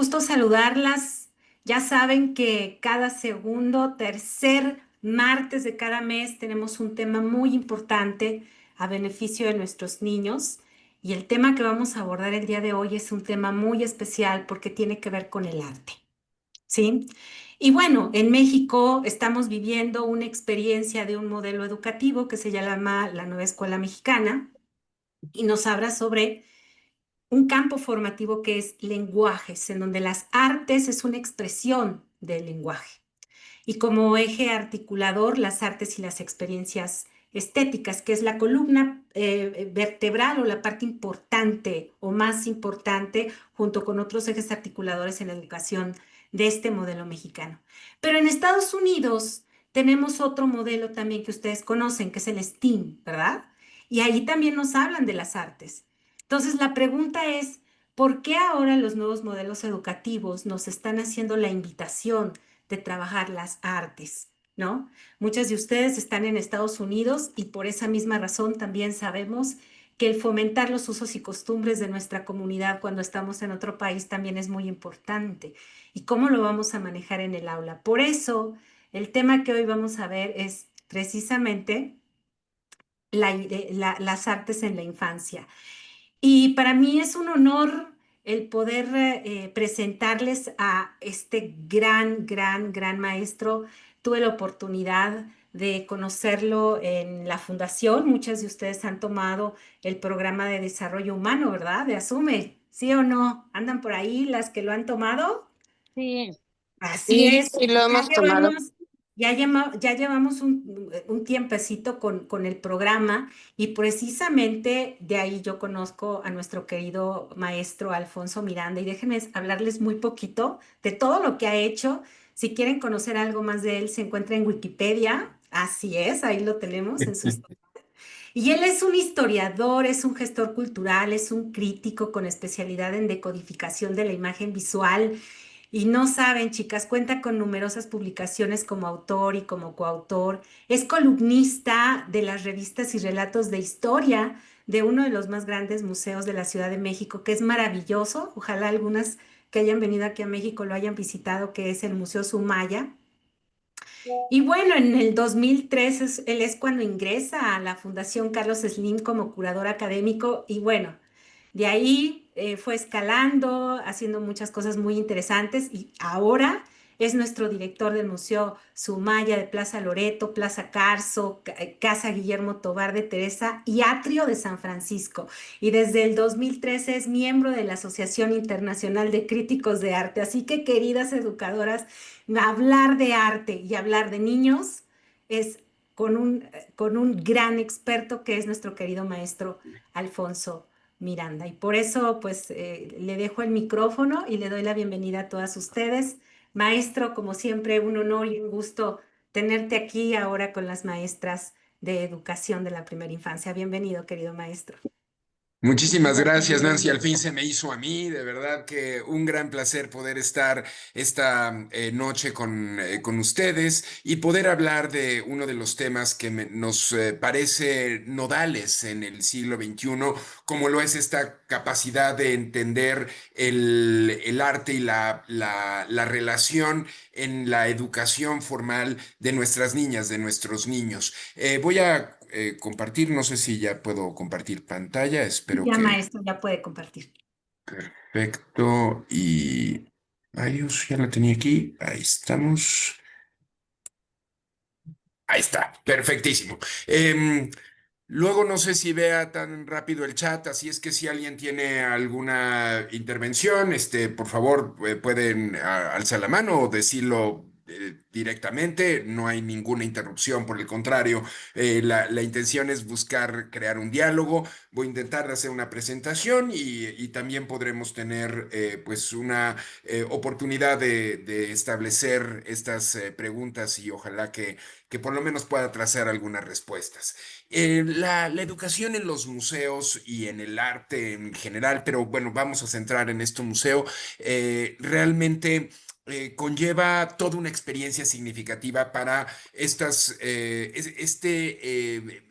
gusto saludarlas. Ya saben que cada segundo, tercer martes de cada mes tenemos un tema muy importante a beneficio de nuestros niños. Y el tema que vamos a abordar el día de hoy es un tema muy especial porque tiene que ver con el arte, ¿sí? Y bueno, en México estamos viviendo una experiencia de un modelo educativo que se llama la Nueva Escuela Mexicana y nos habla sobre un campo formativo que es lenguajes, en donde las artes es una expresión del lenguaje. Y como eje articulador, las artes y las experiencias estéticas, que es la columna vertebral o la parte importante o más importante, junto con otros ejes articuladores en la educación de este modelo mexicano. Pero en Estados Unidos tenemos otro modelo también que ustedes conocen, que es el STEAM, ¿verdad? Y ahí también nos hablan de las artes. Entonces, la pregunta es, ¿por qué ahora los nuevos modelos educativos nos están haciendo la invitación de trabajar las artes, ¿no? Muchas de ustedes están en Estados Unidos y por esa misma razón también sabemos que el fomentar los usos y costumbres de nuestra comunidad cuando estamos en otro país también es muy importante. ¿Y cómo lo vamos a manejar en el aula? Por eso, el tema que hoy vamos a ver es precisamente las artes en la infancia. Y para mí es un honor el poder presentarles a este gran maestro. Tuve la oportunidad de conocerlo en la fundación. Muchas de ustedes han tomado el programa de desarrollo humano, ¿verdad? De Asume, ¿sí o no? ¿Andan por ahí las que lo han tomado? Sí, Así sí, es, sí lo hemos tomado. ya llevamos un tiempecito con el programa y precisamente de ahí yo conozco a nuestro querido maestro Alfonso Miranda y déjenme hablarles muy poquito de todo lo que ha hecho. Si quieren conocer algo más de él, se encuentra en Wikipedia. Así es, ahí lo tenemos en su historia. Y él es un historiador, es un gestor cultural, es un crítico con especialidad en decodificación de la imagen visual. Y no saben, chicas, cuenta con numerosas publicaciones como autor y como coautor. Es columnista de las revistas y relatos de historia de uno de los más grandes museos de la Ciudad de México, que es maravilloso. Ojalá algunas que hayan venido aquí a México lo hayan visitado, que es el Museo Sumaya. Y bueno, en el 2003 él es cuando ingresa a la Fundación Carlos Slim como curador académico y bueno, de ahí fue escalando, haciendo muchas cosas muy interesantes y ahora es nuestro director del Museo Sumaya de Plaza Loreto, Plaza Carso, Casa Guillermo Tovar de Teresa y Atrio de San Francisco. Y desde el 2013 es miembro de la Asociación Internacional de Críticos de Arte. Así que, queridas educadoras, hablar de arte y hablar de niños es con un gran experto que es nuestro querido maestro Alfonso Miranda. Y por eso, pues, le dejo el micrófono y le doy la bienvenida a todas ustedes. Maestro, como siempre, un honor y un gusto tenerte aquí ahora con las maestras de educación de la primera infancia. Bienvenido, querido maestro. Muchísimas gracias, Nancy. Al fin se me hizo a mí. De verdad que un gran placer poder estar esta noche con ustedes y poder hablar de uno de los temas que nos parece nodales en el siglo XXI, como lo es esta capacidad de entender el arte y la relación en la educación formal de nuestras niñas, de nuestros niños. Voy a compartir, no sé si ya puedo compartir pantalla, espero Ya, que maestro, ya puede compartir. perfecto. Y Marius ya la tenía aquí, ahí estamos. Ahí está, perfectísimo. Luego no sé si vea tan rápido el chat, así es que si alguien tiene alguna intervención, por favor, pueden alzar la mano o decirlo directamente. No hay ninguna interrupción, por el contrario, la intención es buscar crear un diálogo. Voy a intentar hacer una presentación y también podremos tener pues una oportunidad de establecer estas preguntas y ojalá que por lo menos pueda trazar algunas respuestas. La educación en los museos y en el arte en general, pero bueno, vamos a centrar en este museo, realmente conlleva toda una experiencia significativa para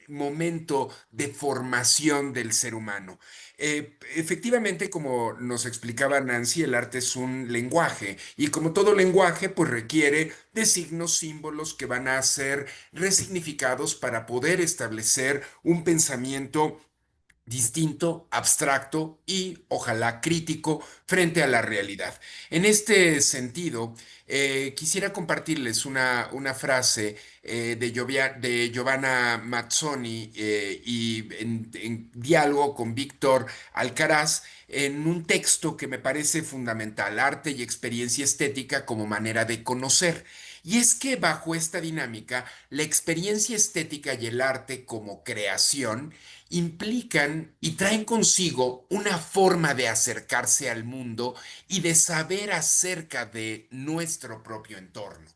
momento de formación del ser humano. Efectivamente, como nos explicaba Nancy, el arte es un lenguaje y como todo lenguaje, pues requiere de signos, símbolos que van a ser resignificados para poder establecer un pensamiento distinto, abstracto y ojalá crítico frente a la realidad. En este sentido, quisiera compartirles una frase de Giovanna Mazzoni y en diálogo con Víctor Alcaraz en un texto que me parece fundamental, Arte y experiencia estética como manera de conocer. Y es que bajo esta dinámica, la experiencia estética y el arte como creación implican y traen consigo una forma de acercarse al mundo y de saber acerca de nuestro propio entorno,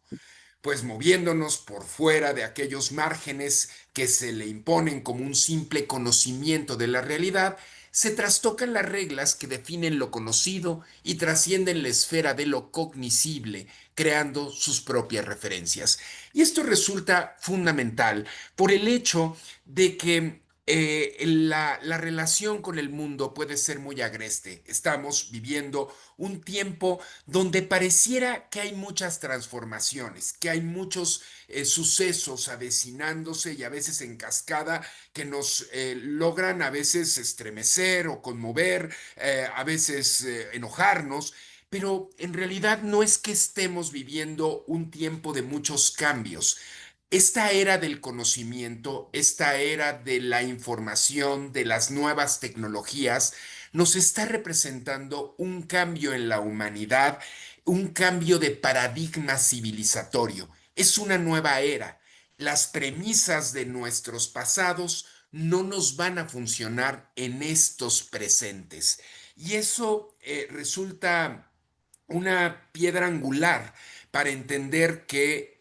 pues moviéndonos por fuera de aquellos márgenes que se le imponen como un simple conocimiento de la realidad, se trastocan las reglas que definen lo conocido y trascienden la esfera de lo cognoscible, creando sus propias referencias. Y esto resulta fundamental por el hecho de que la relación con el mundo puede ser muy agreste. Estamos viviendo un tiempo donde pareciera que hay muchas transformaciones, que hay muchos sucesos avecinándose y a veces en cascada que nos logran a veces estremecer o conmover, a veces enojarnos. Pero en realidad no es que estemos viviendo un tiempo de muchos cambios. Esta era del conocimiento, esta era de la información, de las nuevas tecnologías, nos está representando un cambio en la humanidad, un cambio de paradigma civilizatorio. Es una nueva era. Las premisas de nuestros pasados no nos van a funcionar en estos presentes. Y eso resulta una piedra angular para entender que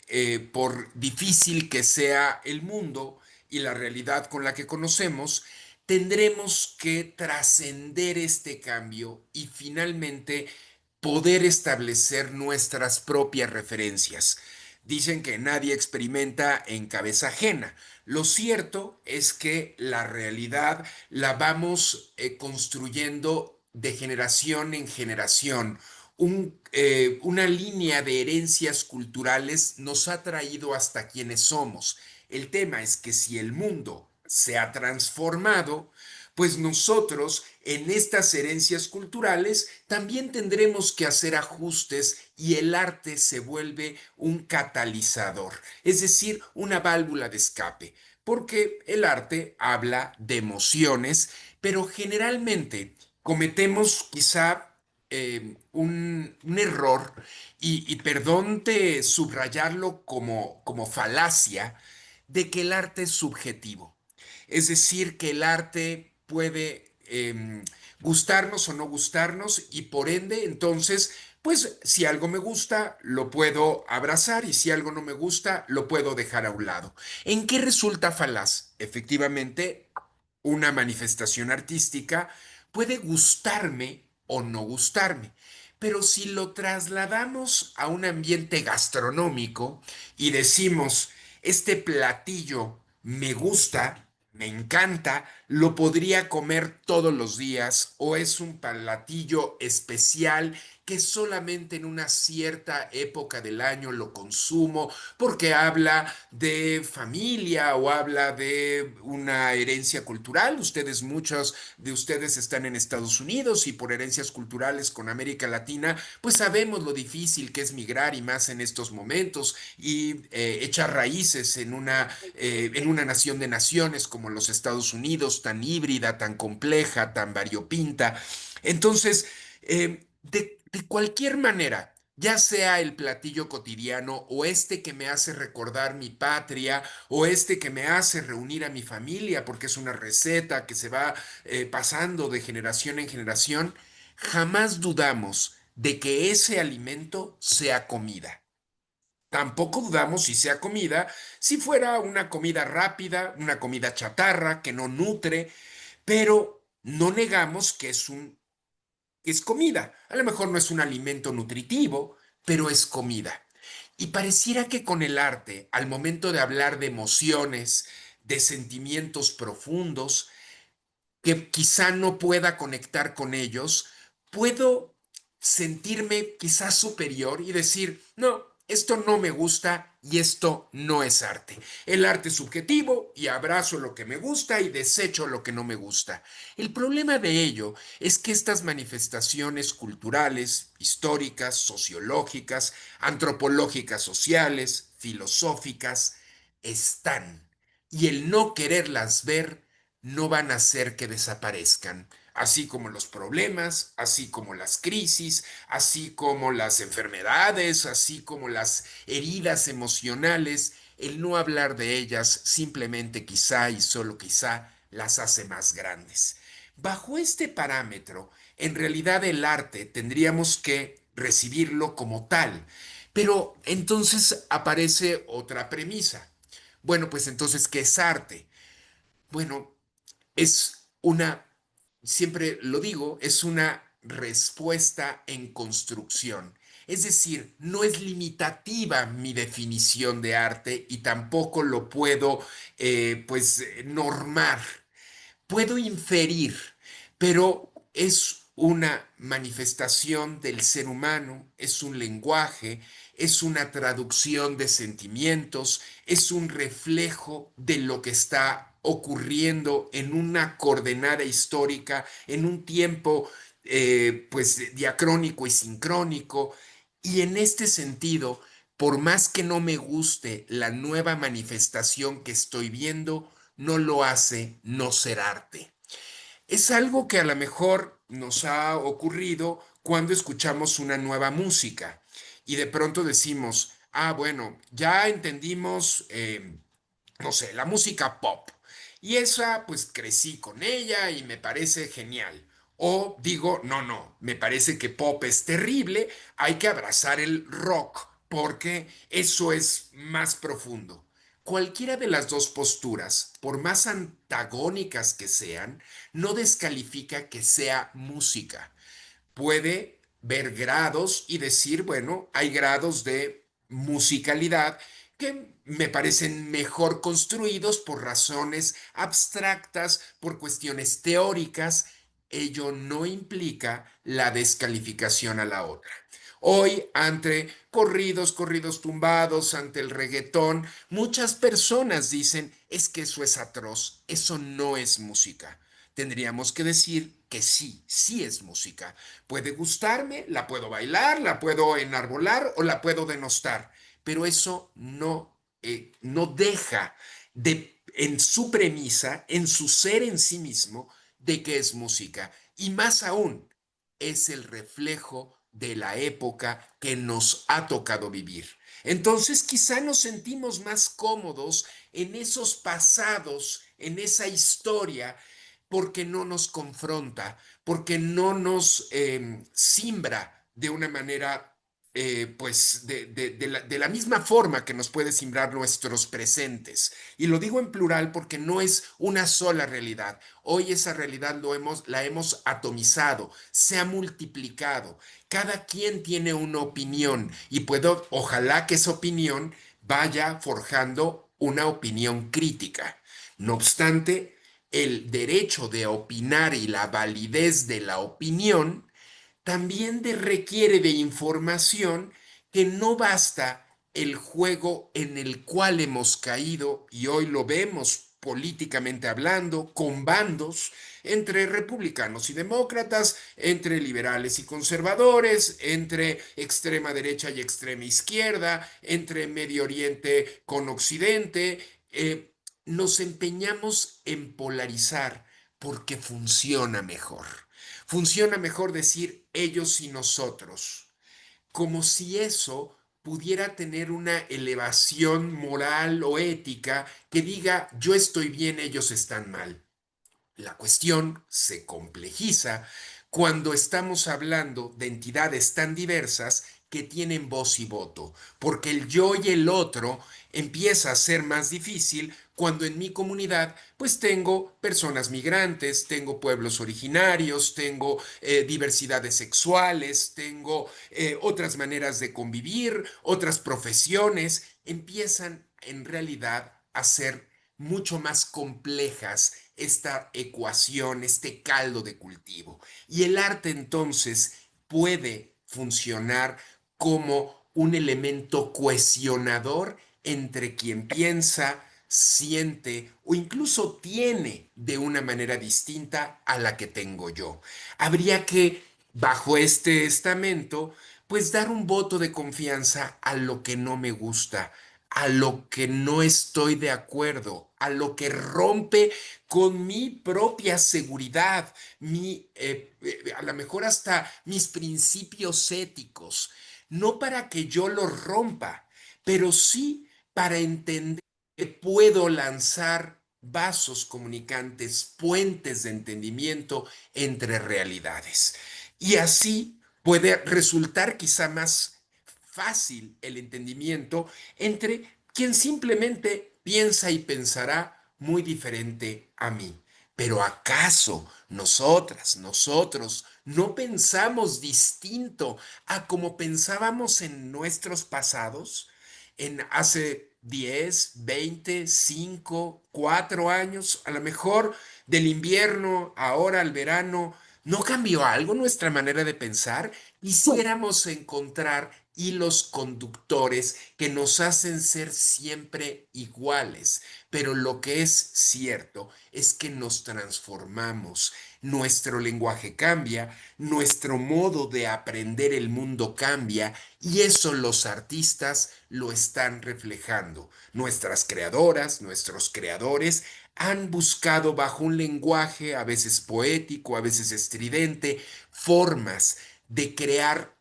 por difícil que sea el mundo y la realidad con la que conocemos, tendremos que trascender este cambio y finalmente poder establecer nuestras propias referencias. Dicen que nadie experimenta en cabeza ajena. Lo cierto es que la realidad la vamos construyendo de generación en generación. Una línea de herencias culturales nos ha traído hasta quienes somos. El tema es que si el mundo se ha transformado, pues nosotros en estas herencias culturales también tendremos que hacer ajustes y el arte se vuelve un catalizador, es decir, una válvula de escape, porque el arte habla de emociones, pero generalmente cometemos quizá un error y perdón de subrayarlo como falacia de que el arte es subjetivo. Es decir, que el arte puede gustarnos o no gustarnos y por ende, entonces, pues si algo me gusta, lo puedo abrazar y si algo no me gusta, lo puedo dejar a un lado. ¿En qué resulta falaz? Efectivamente, una manifestación artística puede gustarme o no gustarme. Pero si lo trasladamos a un ambiente gastronómico y decimos, este platillo me gusta, me encanta, lo podría comer todos los días o es un platillo especial que solamente en una cierta época del año lo consumo porque habla de familia o habla de una herencia cultural. Muchos de ustedes están en Estados Unidos y por herencias culturales con América Latina, pues sabemos lo difícil que es migrar y más en estos momentos y echar raíces en una nación de naciones como los Estados Unidos, tan híbrida, tan compleja, tan variopinta. Entonces, de cualquier manera, ya sea el platillo cotidiano o este que me hace recordar mi patria o este que me hace reunir a mi familia porque es una receta que se va pasando de generación en generación, jamás dudamos de que ese alimento sea comida. Tampoco dudamos si sea comida, si fuera una comida rápida, una comida chatarra que no nutre, pero no negamos que es comida. A lo mejor no es un alimento nutritivo, pero es comida. Y pareciera que con el arte, al momento de hablar de emociones, de sentimientos profundos, que quizá no pueda conectar con ellos, puedo sentirme quizás superior y decir, no, esto no me gusta y esto no es arte. El arte es subjetivo y abrazo lo que me gusta y desecho lo que no me gusta. El problema de ello es que estas manifestaciones culturales, históricas, sociológicas, antropológicas, sociales, filosóficas, están, y el no quererlas ver no van a hacer que desaparezcan, así como los problemas, así como las crisis, así como las enfermedades, así como las heridas emocionales. El no hablar de ellas simplemente quizá y solo quizá las hace más grandes. Bajo este parámetro, en realidad el arte tendríamos que recibirlo como tal, pero entonces aparece otra premisa. Bueno, pues entonces, ¿qué es arte? Bueno, es una, siempre lo digo, es una respuesta en construcción. Es decir, no es limitativa mi definición de arte y tampoco lo puedo, normar. Puedo inferir, pero es una manifestación del ser humano, es un lenguaje, es una traducción de sentimientos, es un reflejo de lo que está ocurriendo en una coordenada histórica, en un tiempo diacrónico y sincrónico. Y en este sentido, por más que no me guste la nueva manifestación que estoy viendo, no lo hace no ser arte. Es algo que a lo mejor nos ha ocurrido cuando escuchamos una nueva música y de pronto decimos, ah, bueno, ya entendimos, no sé, la música pop. Y esa, pues crecí con ella y me parece genial. O digo, no, no, me parece que pop es terrible, hay que abrazar el rock porque eso es más profundo. Cualquiera de las dos posturas, por más antagónicas que sean, no descalifica que sea música. Puede ver grados y decir, bueno, hay grados de musicalidad que me parecen mejor construidos por razones abstractas, por cuestiones teóricas. Ello no implica la descalificación a la otra. Hoy, ante corridos tumbados, ante el reggaetón, muchas personas dicen, es que eso es atroz, eso no es música. Tendríamos que decir que sí, sí es música. Puede gustarme, la puedo bailar, la puedo enarbolar o la puedo denostar, pero eso no deja en su premisa, en su ser en sí mismo, de que es música. Y más aún, es el reflejo de la época que nos ha tocado vivir. Entonces quizá nos sentimos más cómodos en esos pasados, en esa historia, porque no nos confronta, porque no nos simbra de una manera, de la misma forma que nos puede simbrar nuestros presentes. Y lo digo en plural porque no es una sola realidad. Hoy esa realidad la hemos atomizado, se ha multiplicado. Cada quien tiene una opinión y ojalá que esa opinión vaya forjando una opinión crítica. No obstante, el derecho de opinar y la validez de la opinión también requiere de información, que no basta el juego en el cual hemos caído, y hoy lo vemos políticamente hablando, con bandos entre republicanos y demócratas, entre liberales y conservadores, entre extrema derecha y extrema izquierda, entre Medio Oriente con Occidente. Nos empeñamos en polarizar porque funciona mejor. Funciona mejor decir ellos y nosotros, como si eso pudiera tener una elevación moral o ética que diga yo estoy bien, ellos están mal. La cuestión se complejiza cuando estamos hablando de entidades tan diversas que tienen voz y voto, porque el yo y el otro empieza a ser más difícil cuando en mi comunidad pues tengo personas migrantes, tengo pueblos originarios, tengo diversidades sexuales, tengo otras maneras de convivir, otras profesiones, empiezan en realidad a ser mucho más complejas esta ecuación, este caldo de cultivo. Y el arte entonces puede funcionar como un elemento cohesionador entre quien piensa, siente o incluso tiene de una manera distinta a la que tengo yo. Habría que, bajo este estamento, pues dar un voto de confianza a lo que no me gusta, a lo que no estoy de acuerdo, a lo que rompe con mi propia seguridad, a lo mejor hasta mis principios éticos, no para que yo los rompa, pero sí para entender que puedo lanzar vasos comunicantes, puentes de entendimiento entre realidades. Y así puede resultar quizá más fácil el entendimiento entre quien simplemente piensa y pensará muy diferente a mí. Pero ¿acaso nosotros, no pensamos distinto a como pensábamos en nuestros pasados? En hace 10, 20, 5, 4 años, a lo mejor del invierno ahora al verano, ¿no cambió algo nuestra manera de pensar? Quisiéramos encontrar hilos conductores que nos hacen ser siempre iguales, pero lo que es cierto es que nos transformamos, nuestro lenguaje cambia, nuestro modo de aprender el mundo cambia y eso los artistas lo están reflejando. Nuestras creadoras, nuestros creadores han buscado bajo un lenguaje a veces poético, a veces estridente, formas de crear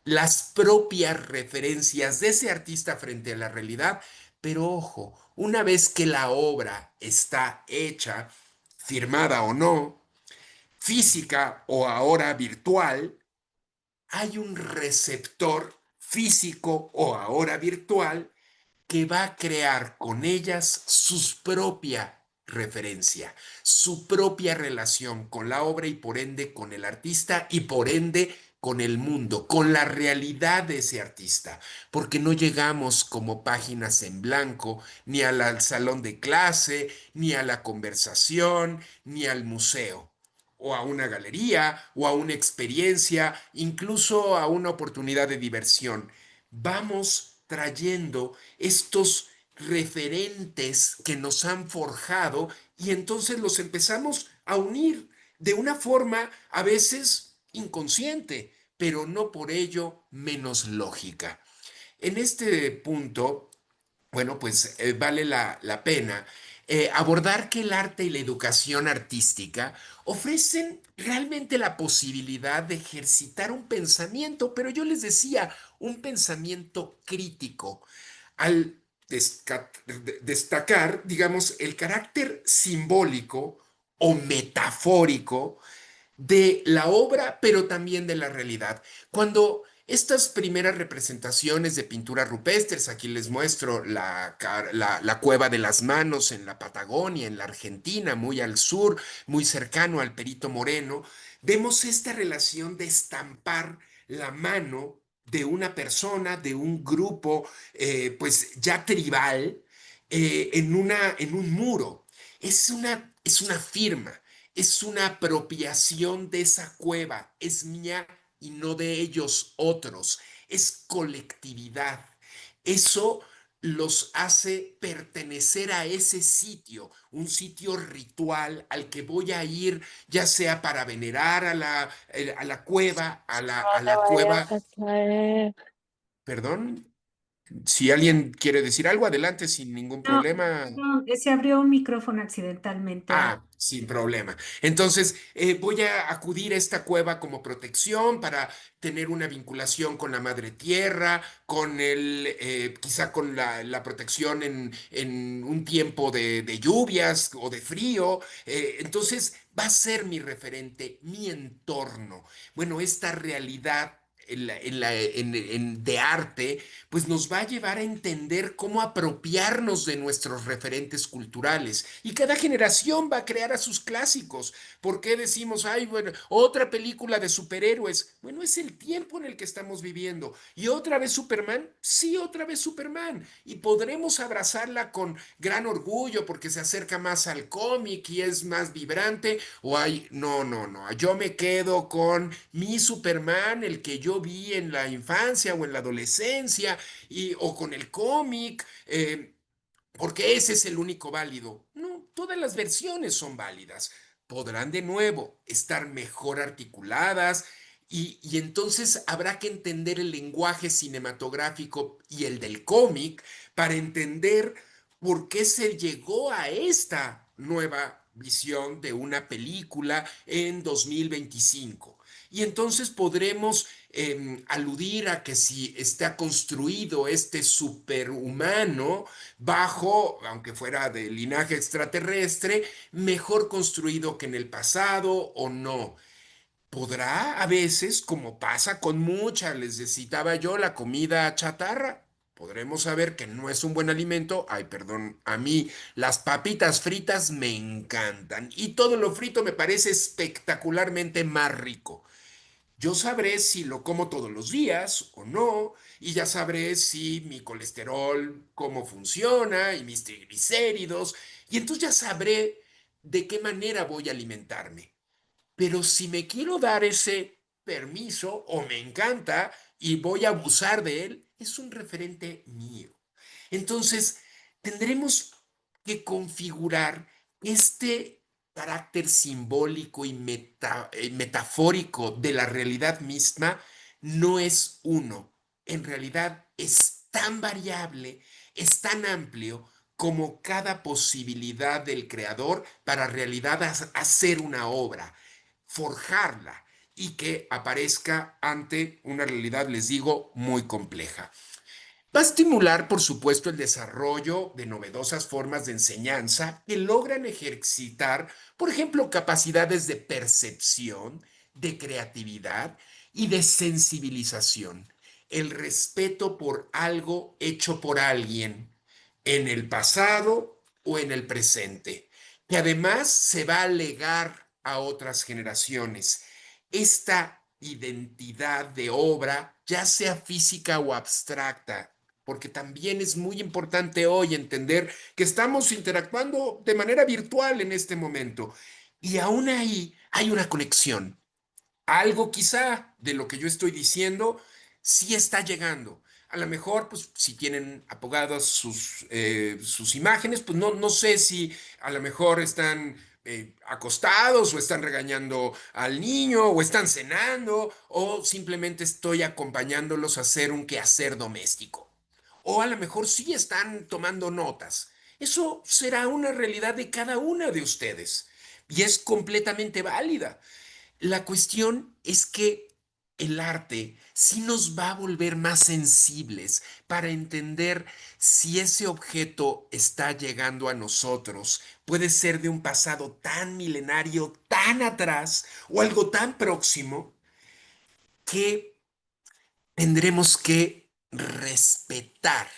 las propias referencias de ese artista frente a la realidad, pero ojo, una vez que la obra está hecha, firmada o no, física o ahora virtual, hay un receptor físico o ahora virtual que va a crear con ellas su propia referencia, su propia relación con la obra y por ende con el artista y por ende con el mundo, con la realidad de ese artista, porque no llegamos como páginas en blanco ni al salón de clase, ni a la conversación, ni al museo o a una galería, o a una experiencia, incluso a una oportunidad de diversión. Vamos trayendo estos referentes que nos han forjado y entonces los empezamos a unir de una forma a veces inconsciente, pero no por ello menos lógica. En este punto, bueno, pues vale la pena abordar que el arte y la educación artística ofrecen realmente la posibilidad de ejercitar un pensamiento, pero yo les decía, un pensamiento crítico, al destacar, digamos, el carácter simbólico o metafórico de la obra, pero también de la realidad. Cuando estas primeras representaciones de pinturas rupestres, aquí les muestro la Cueva de las Manos en la Patagonia, en la Argentina, muy al sur, muy cercano al Perito Moreno, vemos esta relación de estampar la mano de una persona, de un grupo, pues ya tribal, en un muro. Es una firma, es una apropiación de esa cueva, es mía y no de ellos otros, es colectividad. Eso los hace pertenecer a ese sitio, un sitio ritual al que voy a ir, ya sea para venerar a la cueva, No a te la vayas cueva, a caer. perdón. Si alguien quiere decir algo, adelante sin ningún No, problema. perdón, se abrió un micrófono accidentalmente. Ah, sin problema. Entonces, voy a acudir a esta cueva como protección para tener una vinculación con la madre tierra, con quizá con la protección en un tiempo de lluvias o de frío. Entonces, va a ser mi referente, mi entorno. Bueno, esta realidad de arte, pues nos va a llevar a entender cómo apropiarnos de nuestros referentes culturales. Y cada generación va a crear a sus clásicos. ¿Por qué decimos, ay, bueno, otra película de superhéroes? Bueno, es el tiempo en el que estamos viviendo. ¿Y otra vez Superman? Sí, otra vez Superman. Y podremos abrazarla con gran orgullo porque se acerca más al cómic y es más vibrante. O hay, no, no, no, yo me quedo con mi Superman, el que yo vi en la infancia o en la adolescencia, o con el cómic. Porque ese es el único válido. No, todas las versiones son válidas. Podrán de nuevo estar mejor articuladas y entonces habrá que entender el lenguaje cinematográfico y el del cómic para entender por qué se llegó a esta nueva visión de una película en 2025. Y entonces podremos aludir a que si está construido este superhumano, bajo, aunque fuera de linaje extraterrestre, mejor construido que en el pasado o no. Podrá a veces, como pasa con muchas, les citaba yo, la comida chatarra. Podremos saber que no es un buen alimento. Ay, perdón, a mí las papitas fritas me encantan y todo lo frito me parece espectacularmente más rico. Yo sabré si lo como todos los días o no, y ya sabré si mi colesterol, cómo funciona, y mis triglicéridos, y entonces ya sabré de qué manera voy a alimentarme. Pero si me quiero dar ese permiso o me encanta y voy a abusar de él, es un referente mío. Entonces, tendremos que configurar este carácter simbólico y metafórico de la realidad misma no es uno. En realidad es tan variable, es tan amplio como cada posibilidad del creador para realidad hacer una obra, forjarla y que aparezca ante una realidad, les digo, muy compleja. Va a estimular, por supuesto, el desarrollo de novedosas formas de enseñanza que logran ejercitar, por ejemplo, capacidades de percepción, de creatividad y de sensibilización. El respeto por algo hecho por alguien en el pasado o en el presente, que además se va a legar a otras generaciones. Esta identidad de obra, ya sea física o abstracta, porque también es muy importante hoy entender que estamos interactuando de manera virtual en este momento. Y aún ahí hay una conexión. Algo quizá de lo que yo estoy diciendo sí está llegando. A lo mejor, pues, si tienen apogadas sus imágenes, pues no sé si a lo mejor están acostados o están regañando al niño o están cenando o simplemente estoy acompañándolos a hacer un quehacer doméstico. O a lo mejor sí están tomando notas. Eso será una realidad de cada una de ustedes y es completamente válida. La cuestión es que el arte sí nos va a volver más sensibles para entender si ese objeto está llegando a nosotros. Puede ser de un pasado tan milenario, tan atrás, o algo tan próximo, que tendremos que respetar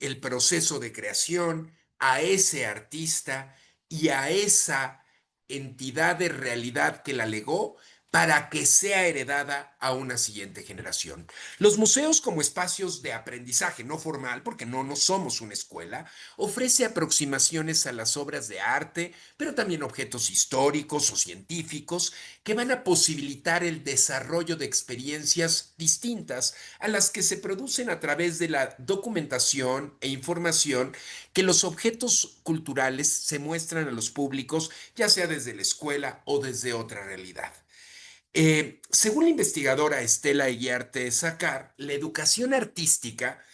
el proceso de creación a ese artista y a esa entidad de realidad que la legó para que sea heredada a una siguiente generación. Los museos como espacios de aprendizaje no formal, porque no somos una escuela, ofrece aproximaciones a las obras de arte, pero también objetos históricos o científicos que van a posibilitar el desarrollo de experiencias distintas a las que se producen a través de la documentación e información que los objetos culturales se muestran a los públicos, ya sea desde la escuela o desde otra realidad. Según la investigadora Estela Iguiarte Sacar, la educación artística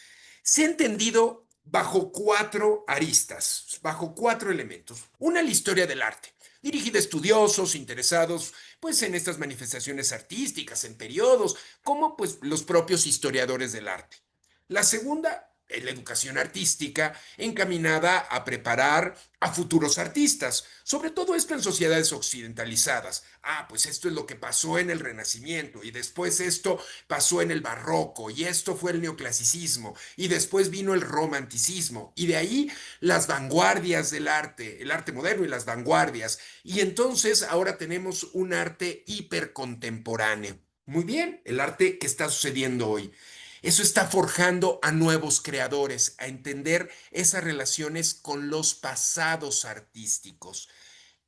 se ha entendido bajo cuatro aristas, bajo cuatro elementos. Una, la historia del arte, dirigida a estudiosos interesados pues en estas manifestaciones artísticas, en periodos, como pues los propios historiadores del arte. La segunda, la educación artística encaminada a preparar a futuros artistas, sobre todo esto en sociedades occidentalizadas. Ah, pues esto es lo que pasó en el Renacimiento y después esto pasó en el Barroco y esto fue el neoclasicismo y después vino el romanticismo y de ahí las vanguardias del arte, el arte moderno y las vanguardias. Y entonces ahora tenemos un arte hipercontemporáneo. Muy bien, el arte que está sucediendo hoy. Eso está forjando a nuevos creadores, a entender esas relaciones con los pasados artísticos.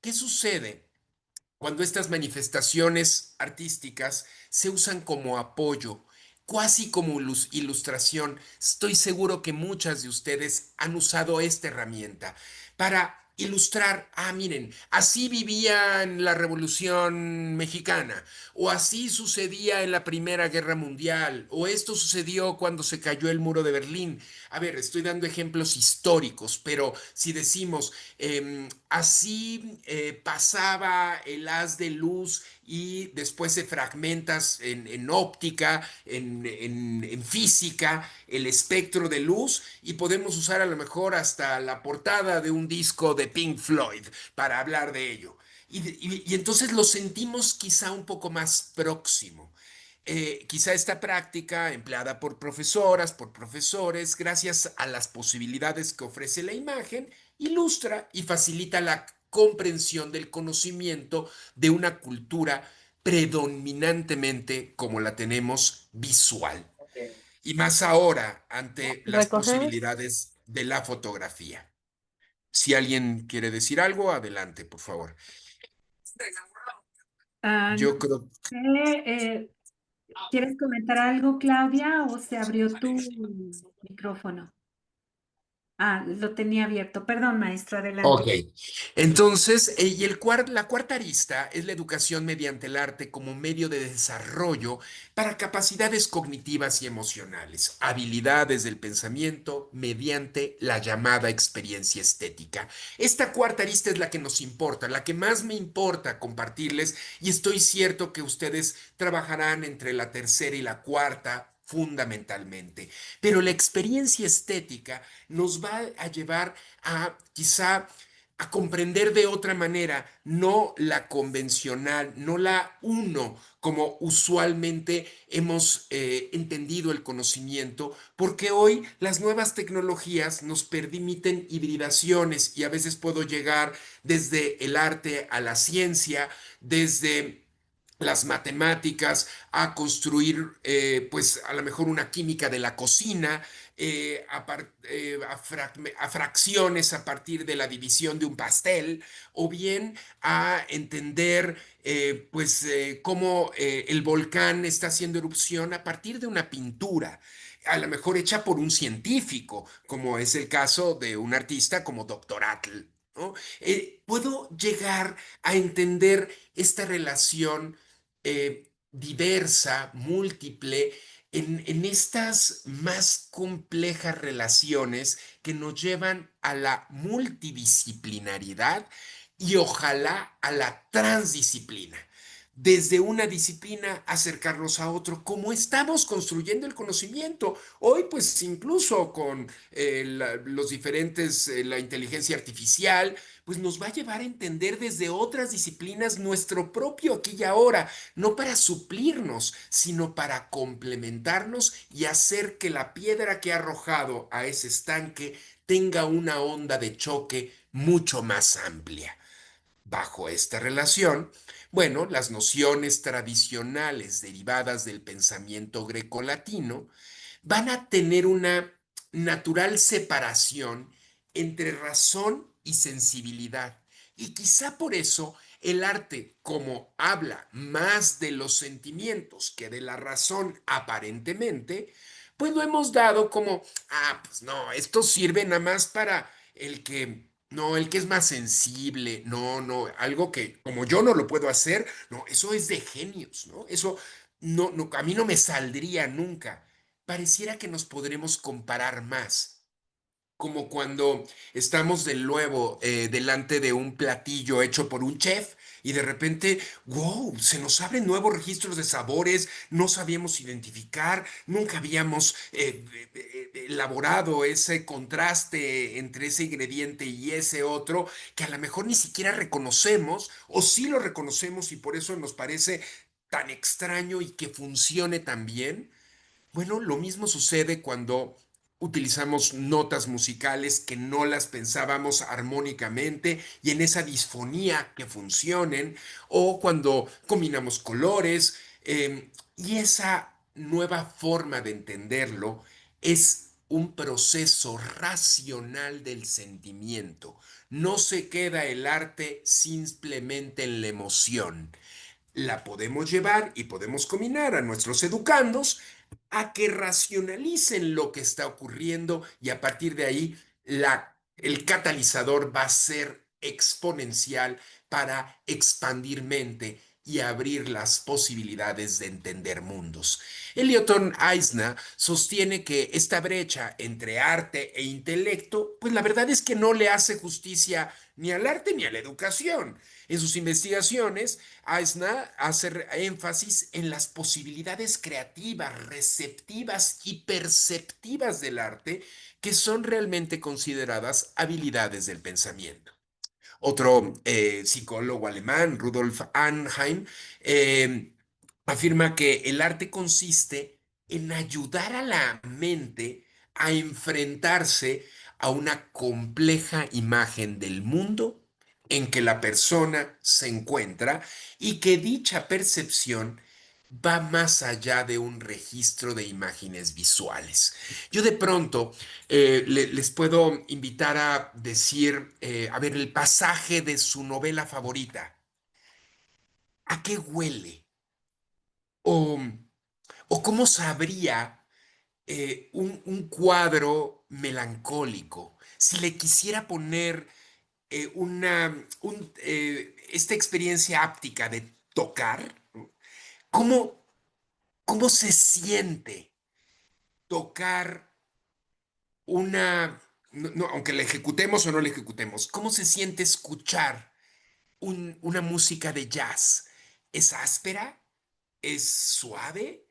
¿Qué sucede cuando estas manifestaciones artísticas se usan como apoyo, casi como ilustración? Estoy seguro que muchas de ustedes han usado esta herramienta para ilustrar, ah, miren, así vivía en la Revolución Mexicana, o así sucedía en la Primera Guerra Mundial, o esto sucedió cuando se cayó el muro de Berlín. A ver, estoy dando ejemplos históricos, pero si decimos, así pasaba el haz de luz y después se fragmentas en óptica, en física, el espectro de luz y podemos usar a lo mejor hasta la portada de un disco de Pink Floyd para hablar de ello. Y entonces lo sentimos quizá un poco más próximo. Quizá esta práctica, empleada por profesoras, por profesores, gracias a las posibilidades que ofrece la imagen, ilustra y facilita la comprensión del conocimiento de una cultura predominantemente como la tenemos visual. Y más ahora ante las ¿Recoges? posibilidades de la fotografía. Si alguien quiere decir algo, adelante, por favor. No Yo creo. sé, ¿quieres comentar algo, Claudia, o se abrió tu micrófono? Ah, lo tenía abierto. Perdón, maestro, Ok, adelante. entonces, la cuarta arista es la educación mediante el arte como medio de desarrollo para capacidades cognitivas y emocionales, habilidades del pensamiento mediante la llamada experiencia estética. Esta cuarta arista es la que nos importa, la que más me importa compartirles y estoy cierto que ustedes trabajarán entre la tercera y la cuarta fundamentalmente. Pero la experiencia estética nos va a llevar a quizá a comprender de otra manera, no la convencional, no la uno, como usualmente hemos entendido el conocimiento, porque hoy las nuevas tecnologías nos permiten hibridaciones y a veces puedo llegar desde el arte a la ciencia, desde las matemáticas, a construir, pues a lo mejor una química de la cocina, a fracciones a partir de la división de un pastel, o bien a entender, pues, cómo el volcán está haciendo erupción a partir de una pintura. A lo mejor hecha por un científico, como es el caso de un artista como Dr. Atl, ¿no? Puedo llegar a entender esta relación diversa, múltiple, en estas más complejas relaciones que nos llevan a la multidisciplinaridad y ojalá a la transdisciplina. Desde una disciplina acercarnos a otro, como estamos construyendo el conocimiento. Hoy, pues incluso con los diferentes, la inteligencia artificial, pues nos va a llevar a entender desde otras disciplinas nuestro propio aquí y ahora, no para suplirnos, sino para complementarnos y hacer que la piedra que ha arrojado a ese estanque tenga una onda de choque mucho más amplia. Bajo esta relación, bueno, las nociones tradicionales derivadas del pensamiento grecolatino van a tener una natural separación entre razón y sensibilidad. Y quizá por eso el arte, como habla más de los sentimientos que de la razón aparentemente, pues lo hemos dado como, ah, pues no, esto sirve nada más para el que, no, el que es más sensible, no, no, algo que como yo no lo puedo hacer, no, eso es de genios, ¿no? Eso no, no, a mí no me saldría nunca. Pareciera que nos podremos comparar más. como cuando estamos de nuevo delante de un platillo hecho por un chef y de repente, wow, se nos abren nuevos registros de sabores, no sabíamos identificar, nunca habíamos elaborado ese contraste entre ese ingrediente y ese otro, que a lo mejor ni siquiera reconocemos o sí lo reconocemos y por eso nos parece tan extraño y que funcione tan bien. Bueno, lo mismo sucede cuando utilizamos notas musicales que no las pensábamos armónicamente y en esa disfonía que funcionen, o cuando combinamos colores, y esa nueva forma de entenderlo es un proceso racional del sentimiento. No se queda el arte simplemente en la emoción. La podemos llevar y podemos combinar a nuestros educandos a que racionalicen lo que está ocurriendo y a partir de ahí el catalizador va a ser exponencial para expandir mente y abrir las posibilidades de entender mundos. Elioton Eisner sostiene que esta brecha entre arte e intelecto, pues la verdad es que no le hace justicia ni al arte ni a la educación. En sus investigaciones, Eisner hace énfasis en las posibilidades creativas, receptivas y perceptivas del arte que son realmente consideradas habilidades del pensamiento. Otro psicólogo alemán, Rudolf Arnheim, eh, afirma que el arte consiste en ayudar a la mente a enfrentarse a una compleja imagen del mundo en que la persona se encuentra y que dicha percepción va más allá de un registro de imágenes visuales. Yo de pronto les puedo invitar a decir, a ver, el pasaje de su novela favorita. ¿A qué huele? ¿O, o cómo sabría un cuadro melancólico? Si le quisiera poner esta experiencia áptica de tocar, ¿cómo, cómo se siente tocar aunque la ejecutemos o no la ejecutemos, cómo se siente escuchar una música de jazz? ¿Es áspera? ¿Es suave?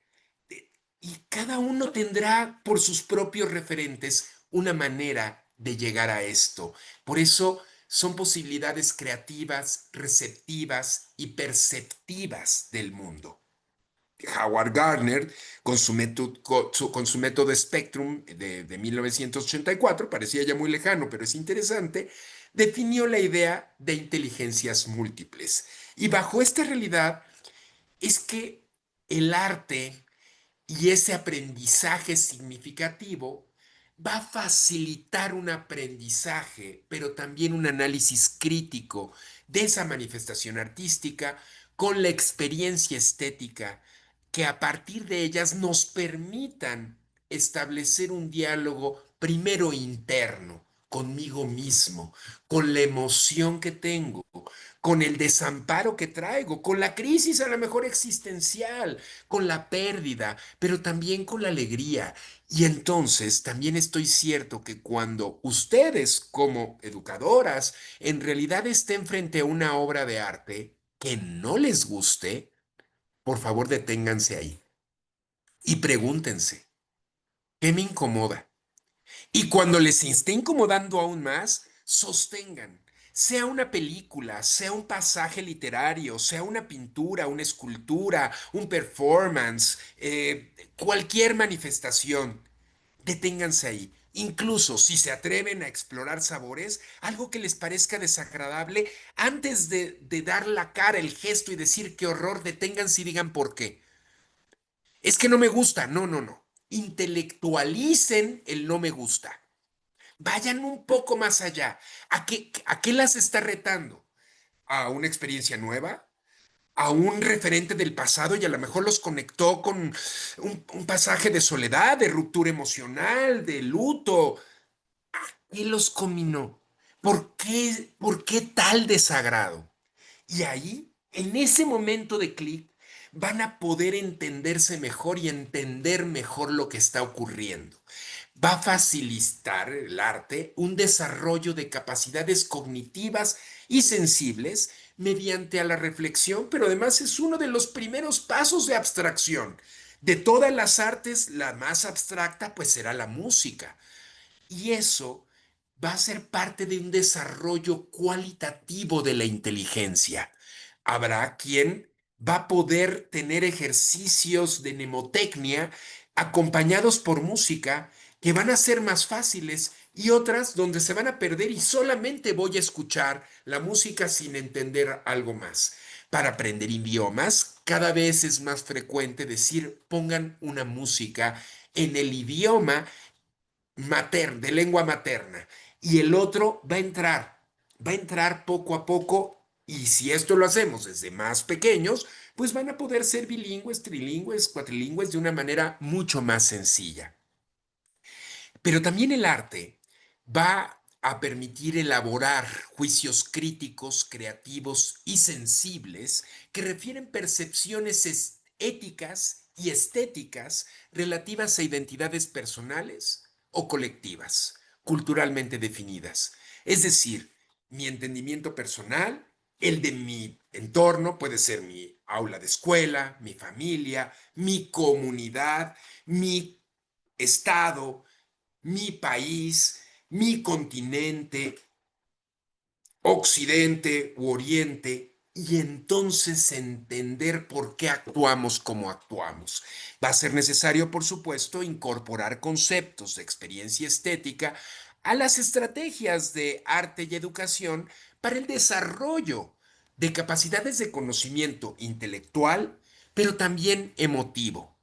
Eh, Y cada uno tendrá por sus propios referentes una manera de llegar a esto. Por eso son posibilidades creativas, receptivas y perceptivas del mundo. Howard Gardner, con su método Spectrum de 1984, parecía ya muy lejano, pero es interesante, definió la idea de inteligencias múltiples. Y bajo esta realidad es que el arte y ese aprendizaje significativo va a facilitar un aprendizaje, pero también un análisis crítico de esa manifestación artística con la experiencia estética, que a partir de ellas nos permitan establecer un diálogo primero interno conmigo mismo, con la emoción que tengo, con el desamparo que traigo, con la crisis a lo mejor existencial, con la pérdida, pero también con la alegría. Y entonces también estoy cierto que cuando ustedes como educadoras en realidad estén frente a una obra de arte que no les guste, por favor deténganse ahí y pregúntense, ¿qué me incomoda? Y cuando les esté incomodando aún más, sostengan. Sea una película, sea un pasaje literario, sea una pintura, una escultura, un performance, cualquier manifestación, deténganse ahí. Incluso si se atreven a explorar sabores, algo que les parezca desagradable, antes de dar la cara, el gesto y decir qué horror, deténganse y digan por qué. Es que no me gusta. No, no, no. Intelectualicen el no me gusta. Vayan un poco más allá. A qué las está retando? ¿A una experiencia nueva? ¿A un referente del pasado y a lo mejor los conectó con un pasaje de soledad, de ruptura emocional, de luto? ¿Qué los combinó? Por qué tal desagrado? Y ahí, en ese momento de clic, van a poder entenderse mejor y entender mejor lo que está ocurriendo. va a facilitar el arte un desarrollo de capacidades cognitivas y sensibles mediante a la reflexión, pero además es uno de los primeros pasos de abstracción. De todas las artes, la más abstracta pues será la música. Y eso va a ser parte de un desarrollo cualitativo de la inteligencia. Habrá quien va a poder tener ejercicios de mnemotecnia acompañados por música que van a ser más fáciles y otras donde se van a perder y solamente voy a escuchar la música sin entender algo más. Para aprender idiomas, cada vez es más frecuente decir pongan una música en el idioma de lengua materna, y el otro va a entrar poco a poco, y si esto lo hacemos desde más pequeños, pues van a poder ser bilingües, trilingües, cuatrilingües de una manera mucho más sencilla. Pero también el arte va a permitir elaborar juicios críticos, creativos y sensibles que refieren percepciones éticas y estéticas relativas a identidades personales o colectivas, culturalmente definidas. Es decir, mi entendimiento personal, el de mi entorno, puede ser mi aula de escuela, mi familia, mi comunidad, mi estado, mi país, mi continente, occidente u oriente, y entonces entender por qué actuamos como actuamos. Va a ser necesario, por supuesto, incorporar conceptos de experiencia estética a las estrategias de arte y educación para el desarrollo de capacidades de conocimiento intelectual, pero también emotivo,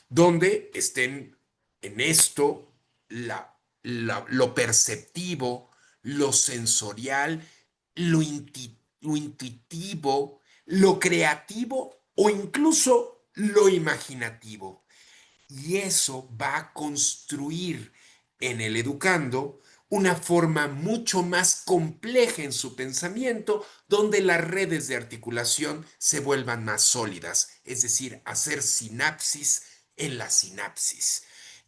donde estén en esto lo perceptivo, lo sensorial, lo intuitivo, lo creativo o incluso lo imaginativo. Y eso va a construir en el educando una forma mucho más compleja en su pensamiento, donde las redes de articulación se vuelvan más sólidas, es decir, hacer sinapsis en la sinapsis.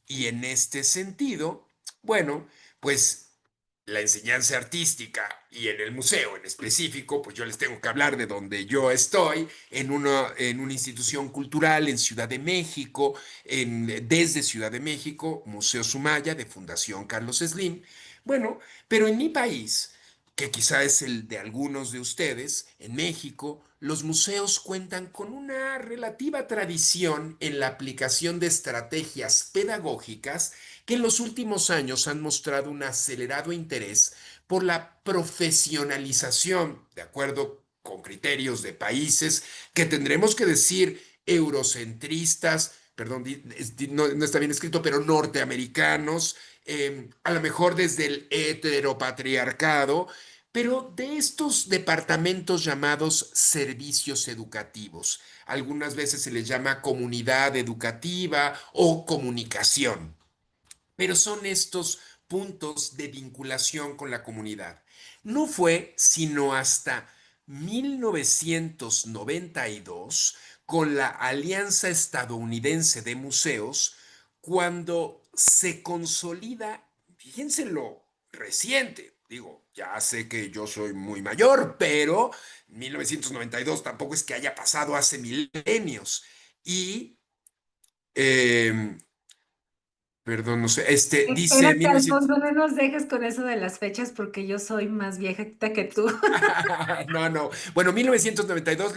Y en este sentido, bueno, pues la enseñanza artística y en el museo en específico, pues yo les tengo que hablar de donde yo estoy, en una institución cultural en Ciudad de México, desde Ciudad de México, Museo Sumaya de Fundación Carlos Slim. Bueno, pero en mi país, que quizá es el de algunos de ustedes, en México, los museos cuentan con una relativa tradición en la aplicación de estrategias pedagógicas que en los últimos años han mostrado un acelerado interés por la profesionalización, de acuerdo con criterios de países que tendremos que decir eurocentristas, perdón, no está bien escrito, pero norteamericanos, a lo mejor desde el heteropatriarcado, pero de estos departamentos llamados servicios educativos. Algunas veces se les llama comunidad educativa o comunicación, pero son estos puntos de vinculación con la comunidad. No fue sino hasta 1992, con la Alianza Estadounidense de Museos, cuando se consolida, fíjense lo reciente, digo, ya sé que yo soy muy mayor, pero 1992 tampoco es que haya pasado hace milenios. Y eh, perdón, no sé, dice Espérate, 1900. Alfonso, no nos dejes con eso de las fechas porque yo soy más viejita que tú. No, no. Bueno, 1992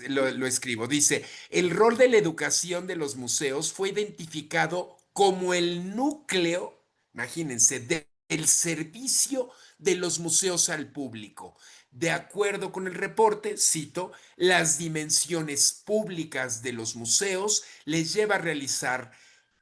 lo escribo. Dice, el rol de la educación de los museos fue identificado como el núcleo, imagínense, del servicio de los museos al público. De acuerdo con el reporte, cito, las dimensiones públicas de los museos les lleva a realizar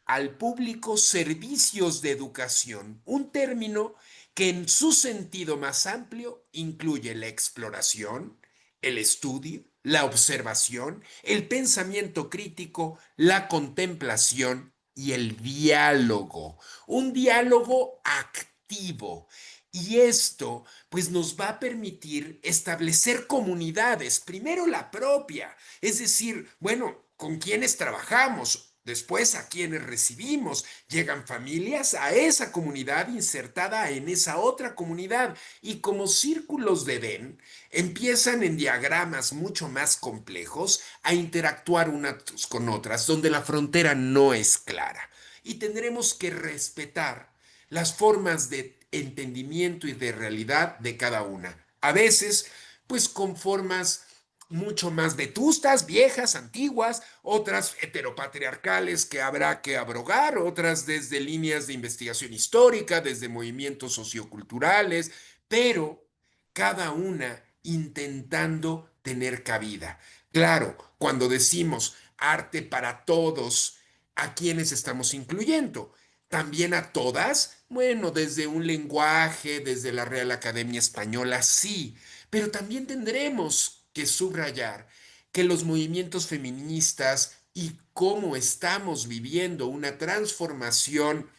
al público servicios de educación, un término que en su sentido más amplio incluye la exploración, el estudio, la observación, el pensamiento crítico, la contemplación y el diálogo. Un diálogo activo. Y esto pues nos va a permitir establecer comunidades, primero la propia, es decir, bueno, ¿con quiénes trabajamos? Después, a quienes recibimos, llegan familias a esa comunidad insertada en esa otra comunidad y como círculos de Venn, empiezan en diagramas mucho más complejos a interactuar unas con otras, donde la frontera no es clara. Y tendremos que respetar las formas de entendimiento y de realidad de cada una. A veces, pues con formas mucho más vetustas, viejas, antiguas, otras heteropatriarcales que habrá que abrogar, otras desde líneas de investigación histórica, desde movimientos socioculturales, pero cada una intentando tener cabida. Claro, cuando decimos arte para todos, ¿a quiénes estamos incluyendo? También a todas, bueno, desde un lenguaje, desde la Real Academia Española, sí, pero también tendremos que subrayar que los movimientos feministas y cómo estamos viviendo una transformación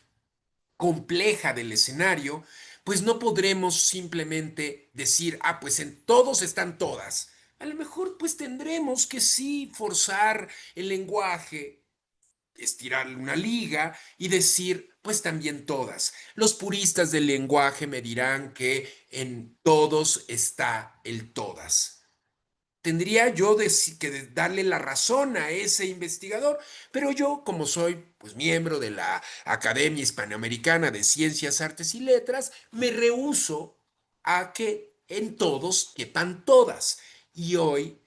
compleja del escenario, pues no podremos simplemente decir, ah, pues en todos están todas. A lo mejor pues tendremos que sí forzar el lenguaje, estirar una liga y decir, pues también todas. Los puristas del lenguaje me dirán que en todos está el todas. Tendría yo que darle la razón a ese investigador, pero yo, como soy pues miembro de la Academia Hispanoamericana de Ciencias, Artes y Letras, me rehúso a que en todos quepan todas. Y hoy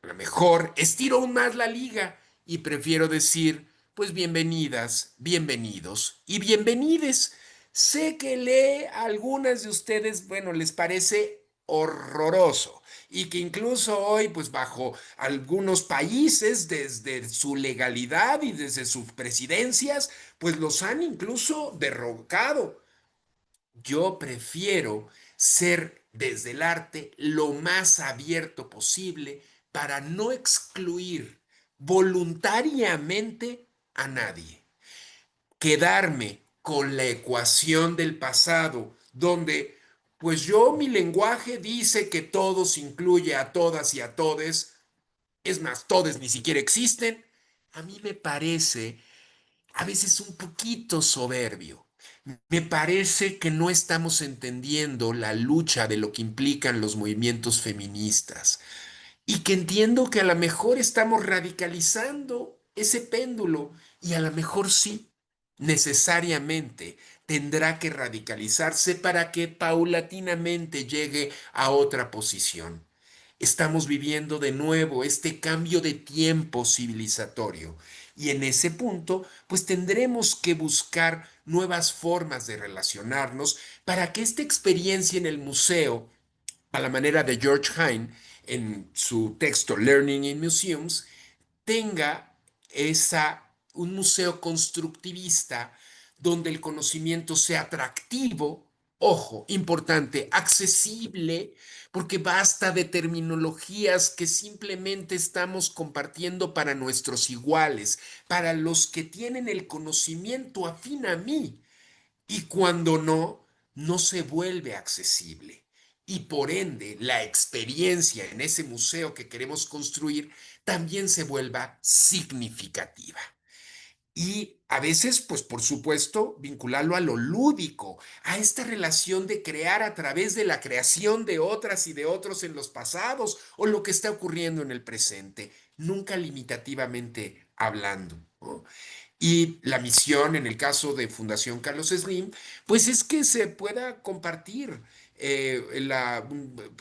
a lo mejor estiro aún más la liga y prefiero decir, pues bienvenidas, bienvenidos y bienvenides. Sé que lee a algunas de ustedes, bueno, les parece horroroso y que incluso hoy, pues bajo algunos países, desde su legalidad y desde sus presidencias, pues los han incluso derrocado. Yo prefiero ser desde el arte lo más abierto posible para no excluir voluntariamente a nadie. Quedarme con la ecuación del pasado, donde pues yo mi lenguaje dice que todos incluye a todas y a todes, es más, todes ni siquiera existen, a mí me parece a veces un poquito soberbio. Me parece que no estamos entendiendo la lucha de lo que implican los movimientos feministas y que entiendo que a lo mejor estamos radicalizando ese péndulo y a lo mejor sí, necesariamente tendrá que radicalizarse para que paulatinamente llegue a otra posición. Estamos viviendo de nuevo este cambio de tiempo civilizatorio y en ese punto pues tendremos que buscar nuevas formas de relacionarnos para que esta experiencia en el museo, a la manera de George Hine en su texto Learning in Museums, tenga un museo constructivista donde el conocimiento sea atractivo, ojo, importante, accesible, porque basta de terminologías que simplemente estamos compartiendo para nuestros iguales, para los que tienen el conocimiento afín a mí, y cuando no, no se vuelve accesible. Y por ende, la experiencia en ese museo que queremos construir también se vuelva significativa. Y a veces, pues por supuesto, vincularlo a lo lúdico, a esta relación de crear a través de la creación de otras y de otros en los pasados o lo que está ocurriendo en el presente, nunca limitativamente hablando, ¿no? Y la misión en el caso de Fundación Carlos Slim, pues es que se pueda compartir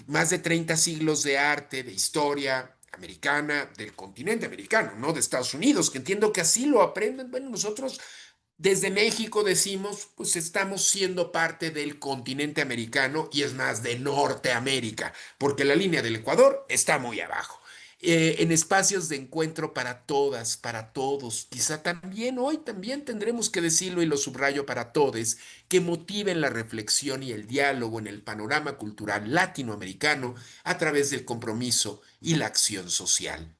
más de 30 siglos de arte, de historia americana, del continente americano, no de Estados Unidos, que entiendo que así lo aprenden. Bueno, nosotros desde México decimos, pues estamos siendo parte del continente americano y es más de Norteamérica, porque la línea del Ecuador está muy abajo. En espacios de encuentro para todas, para todos. Quizá también hoy también tendremos que decirlo y lo subrayo para todos, que motiven la reflexión y el diálogo en el panorama cultural latinoamericano a través del compromiso y la acción social.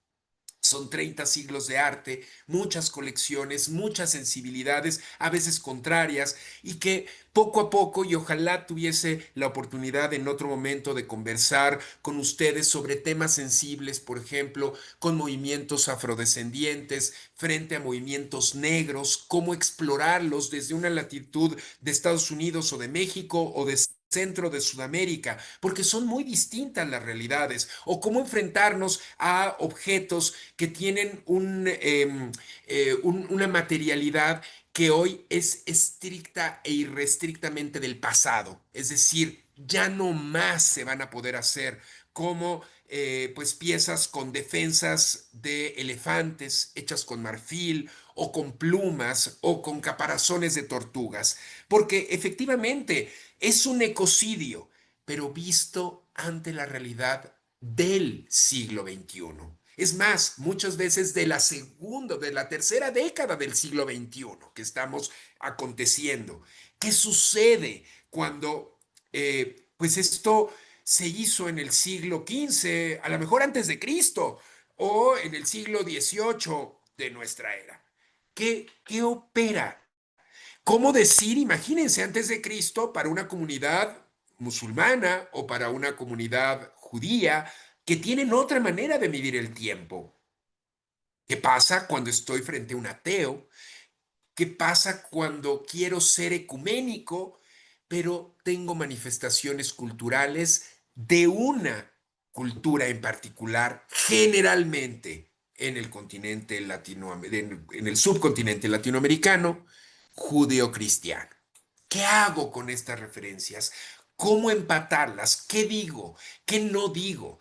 son 30 siglos de arte, muchas colecciones, muchas sensibilidades, a veces contrarias, y que poco a poco, y ojalá tuviese la oportunidad en otro momento de conversar con ustedes sobre temas sensibles, por ejemplo, con movimientos afrodescendientes frente a movimientos negros, cómo explorarlos desde una latitud de Estados Unidos o de México o de centro de Sudamérica, porque son muy distintas las realidades, o cómo enfrentarnos a objetos que tienen una materialidad que hoy es estricta e irrestrictamente del pasado, es decir, ya no más se van a poder hacer como pues piezas con defensas de elefantes hechas con marfil o con plumas o con caparazones de tortugas, porque efectivamente es un ecocidio, pero visto ante la realidad del siglo XXI. Es más, muchas veces de la tercera década del siglo XXI que estamos aconteciendo. ¿Qué sucede cuando, pues esto se hizo en el siglo XV, a lo mejor antes de Cristo, o en el siglo XVIII de nuestra era? ¿Qué opera? ¿Cómo decir, imagínense, antes de Cristo, para una comunidad musulmana o para una comunidad judía que tienen otra manera de medir el tiempo? ¿Qué pasa cuando estoy frente a un ateo? ¿Qué pasa cuando quiero ser ecuménico, pero tengo manifestaciones culturales de una cultura en particular, generalmente en el continente en el subcontinente latinoamericano, judeo-cristiano? ¿Qué hago con estas referencias? ¿Cómo empatarlas? ¿Qué digo? ¿Qué no digo?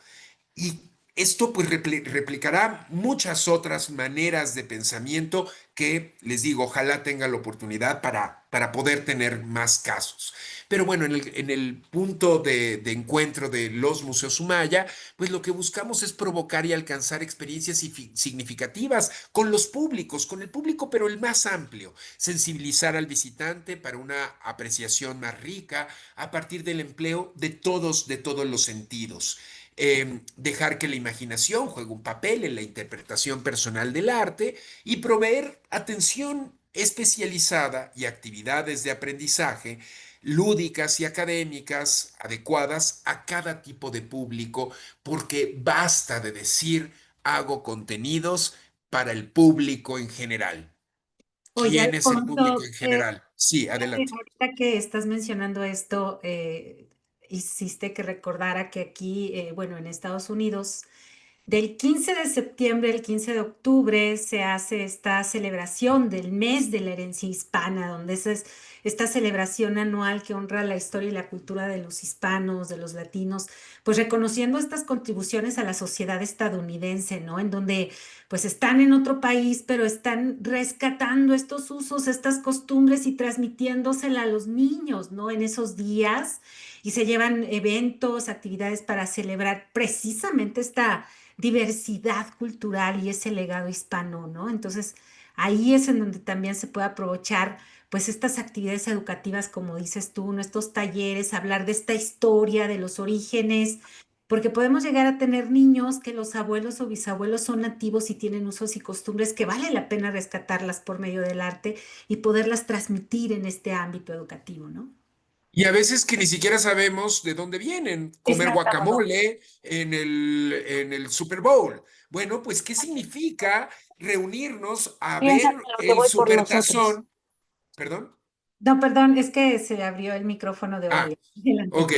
Y esto pues replicará muchas otras maneras de pensamiento que les digo, ojalá tenga la oportunidad para poder tener más casos. Pero bueno, en el punto de encuentro de los museos Sumaya, pues lo que buscamos es provocar y alcanzar experiencias significativas con los públicos, con el público, pero el más amplio, sensibilizar al visitante para una apreciación más rica a partir del empleo de todos los sentidos, dejar que la imaginación juegue un papel en la interpretación personal del arte y proveer atención especializada y actividades de aprendizaje lúdicas y académicas adecuadas a cada tipo de público, porque basta de decir hago contenidos para el público en general. Oye, ¿Quién es el público Alfonso, en general? Sí, fíjate, adelante. ahorita que estás mencionando esto, hiciste que recordara que aquí, bueno, en Estados Unidos, del 15 de septiembre al 15 de octubre se hace esta celebración del mes de la herencia hispana, donde es esta celebración anual que honra la historia y la cultura de los hispanos, de los latinos, pues reconociendo estas contribuciones a la sociedad estadounidense, ¿no? En donde pues están en otro país, pero están rescatando estos usos, estas costumbres y transmitiéndosela a los niños, ¿no? En esos días y se llevan eventos, actividades para celebrar precisamente esta diversidad cultural y ese legado hispano, ¿no? Entonces, ahí es en donde también se puede aprovechar, pues, estas actividades educativas, como dices tú, ¿no? Estos talleres, hablar de esta historia, de los orígenes, porque podemos llegar a tener niños que los abuelos o bisabuelos son nativos y tienen usos y costumbres que vale la pena rescatarlas por medio del arte y poderlas transmitir en este ámbito educativo, ¿no? Y a veces que ni siquiera sabemos de dónde vienen. Comer Exactamente. guacamole en el Super Bowl. Bueno, pues, ¿qué significa reunirnos a Piensa ver en lo que el voy por nosotros. Supertazón? ¿Perdón? No, perdón, es que se abrió el micrófono de Ah, Oriol. Adelante. ok.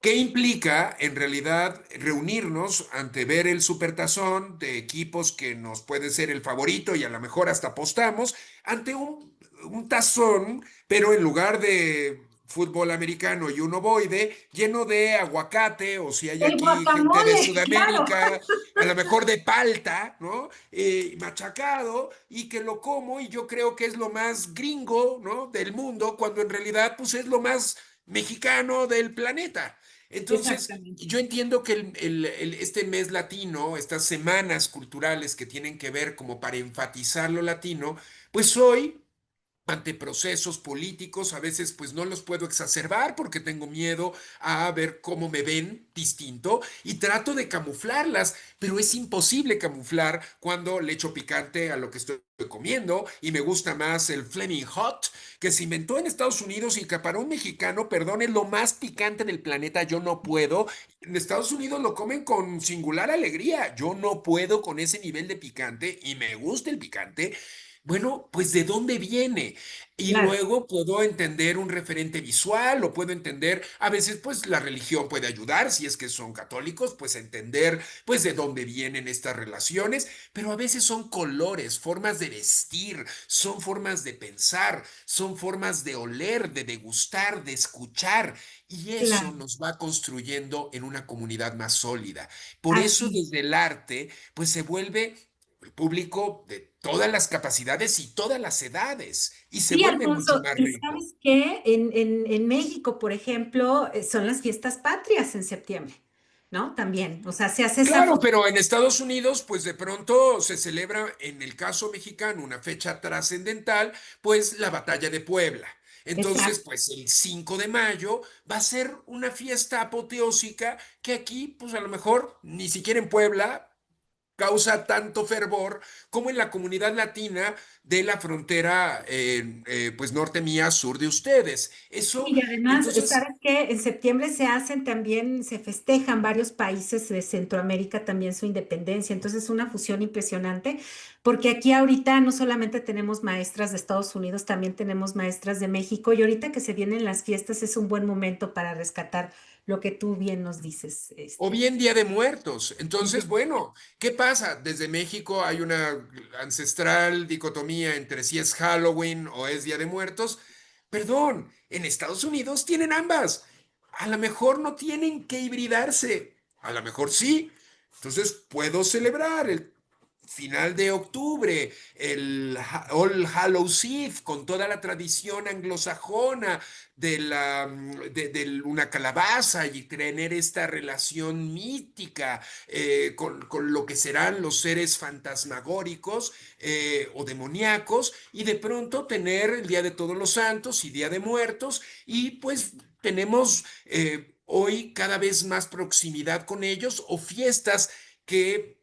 ¿Qué implica en realidad reunirnos ante ver el supertazón de equipos que nos puede ser el favorito y a lo mejor hasta apostamos ante un tazón, pero en lugar de fútbol americano y un ovoide, lleno de aguacate, o si hay El aquí gente de guacamole, claro. Sudamérica, a lo mejor de palta, ¿no? Machacado, y que lo como y yo creo que es lo más gringo, ¿no? Del mundo, cuando en realidad pues es lo más mexicano del planeta. Entonces, Exactamente. yo entiendo que este mes latino, estas semanas culturales que tienen que ver como para enfatizar lo latino, pues hoy ante procesos políticos, a veces pues no los puedo exacerbar porque tengo miedo a ver cómo me ven distinto y trato de camuflarlas, pero es imposible camuflar cuando le echo picante a lo que estoy comiendo y me gusta más el Flaming Hot que se inventó en Estados Unidos y que para un mexicano, perdón, es lo más picante del planeta, yo no puedo. En Estados Unidos lo comen con singular alegría, yo no puedo con ese nivel de picante y me gusta el picante. Bueno, pues ¿de dónde viene? Y Claro, luego puedo entender un referente visual o puedo entender, a veces pues la religión puede ayudar, si es que son católicos, pues entender pues de dónde vienen estas relaciones, pero a veces son colores, formas de vestir, son formas de pensar, son formas de oler, de degustar, de escuchar, y eso claro, nos va construyendo en una comunidad más sólida. Por eso así. desde el arte pues se vuelve el público de todas las capacidades y todas las edades, y se Sí, vuelve mucho Alfonso, más y rico. sabes qué, en México, por ejemplo, son las fiestas patrias en septiembre, ¿no? También, o sea, se hace esa Claro, fusión. pero en Estados Unidos, pues de pronto se celebra, en el caso mexicano, una fecha trascendental, pues la batalla de Puebla. Entonces, Exacto. pues el 5 de mayo va a ser una fiesta apoteósica que aquí, pues a lo mejor ni siquiera en Puebla causa tanto fervor como en la comunidad latina de la frontera, pues norte mía, sur de ustedes. Eso, Y además, entonces, ¿sabes qué? En septiembre se hacen también, se festejan varios países de Centroamérica también su independencia. Entonces, es una fusión impresionante, porque aquí ahorita no solamente tenemos maestras de Estados Unidos, también tenemos maestras de México. Y ahorita que se vienen las fiestas es un buen momento para rescatar lo que tú bien nos dices, o este. bien Día de Muertos. Entonces, Ujú. bueno, ¿qué pasa? Desde México hay una ancestral dicotomía entre si es Halloween o es Día de Muertos. Perdón, en Estados Unidos tienen ambas. A lo mejor no tienen que hibridarse, a lo mejor sí. Entonces puedo celebrar el final de octubre, el All Hallows Eve, con toda la tradición anglosajona de una calabaza y tener esta relación mítica con lo que serán los seres fantasmagóricos o demoníacos, y de pronto tener el Día de Todos los Santos y Día de Muertos, y pues tenemos hoy cada vez más proximidad con ellos o fiestas que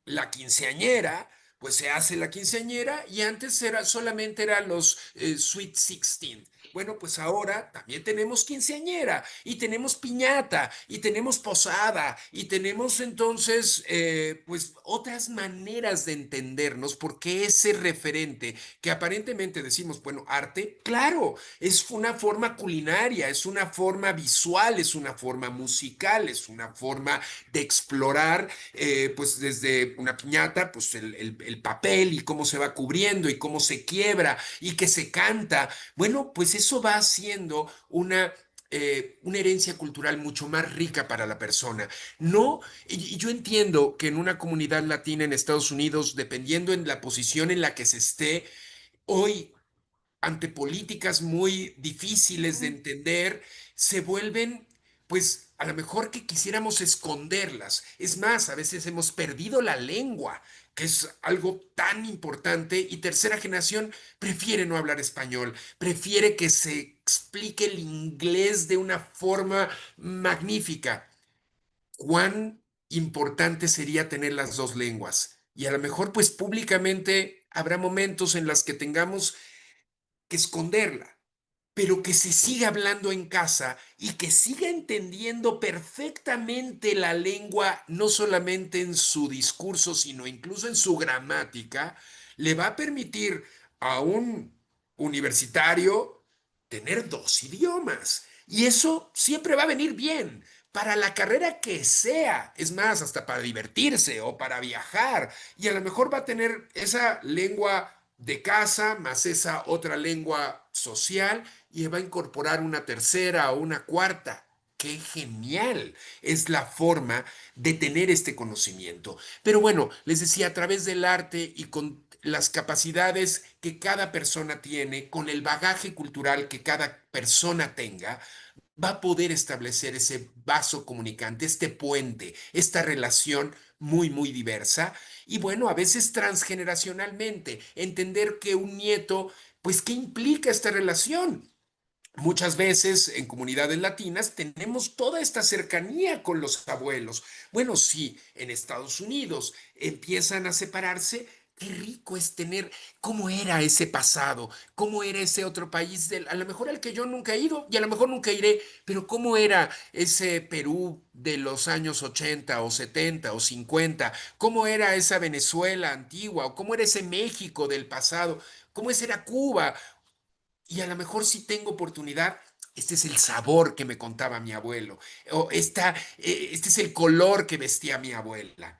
la quinceañera, pues se hace la quinceañera y antes solamente eran los Sweet 16. Bueno, pues ahora también tenemos quinceañera y tenemos piñata y tenemos posada y tenemos entonces pues otras maneras de entendernos porque ese referente que aparentemente decimos, bueno, arte, claro, es una forma culinaria, es una forma visual, es una forma musical, es una forma de explorar pues desde una piñata, pues el papel y cómo se va cubriendo y cómo se quiebra y que se canta. Bueno, pues eso va haciendo una herencia cultural mucho más rica para la persona. No, y yo entiendo que en una comunidad latina en Estados Unidos, dependiendo en la posición en la que se esté, hoy ante políticas muy difíciles de entender, se vuelven, pues a lo mejor que quisiéramos esconderlas. Es más, a veces hemos perdido la lengua, que es algo tan importante, y tercera generación prefiere no hablar español, prefiere que se explique el inglés de una forma magnífica. ¿Cuán importante sería tener las dos lenguas? Y a lo mejor, pues públicamente habrá momentos en los que tengamos que esconderla, pero que se siga hablando en casa y que siga entendiendo perfectamente la lengua, no solamente en su discurso, sino incluso en su gramática, le va a permitir a un universitario tener dos idiomas. Y eso siempre va a venir bien para la carrera que sea, es más, hasta para divertirse o para viajar. Y a lo mejor va a tener esa lengua de casa más esa otra lengua social y va a incorporar una tercera o una cuarta. ¡Qué genial! Es la forma de tener este conocimiento. Pero bueno, les decía, a través del arte y con las capacidades que cada persona tiene, con el bagaje cultural que cada persona tenga, va a poder establecer ese vaso comunicante, este puente, esta relación muy, muy diversa. Y bueno, a veces transgeneracionalmente, entender que un nieto pues, ¿qué implica esta relación? Muchas veces en comunidades latinas tenemos toda esta cercanía con los abuelos. Bueno, sí, en Estados Unidos empiezan a separarse. Qué rico es tener cómo era ese pasado, cómo era ese otro país, a lo mejor al que yo nunca he ido y a lo mejor nunca iré, pero cómo era ese Perú de los años 80 o 70 o 50, cómo era esa Venezuela antigua o cómo era ese México del pasado, cómo era Cuba, y a lo mejor si tengo oportunidad, este es el sabor que me contaba mi abuelo, o este es el color que vestía mi abuela.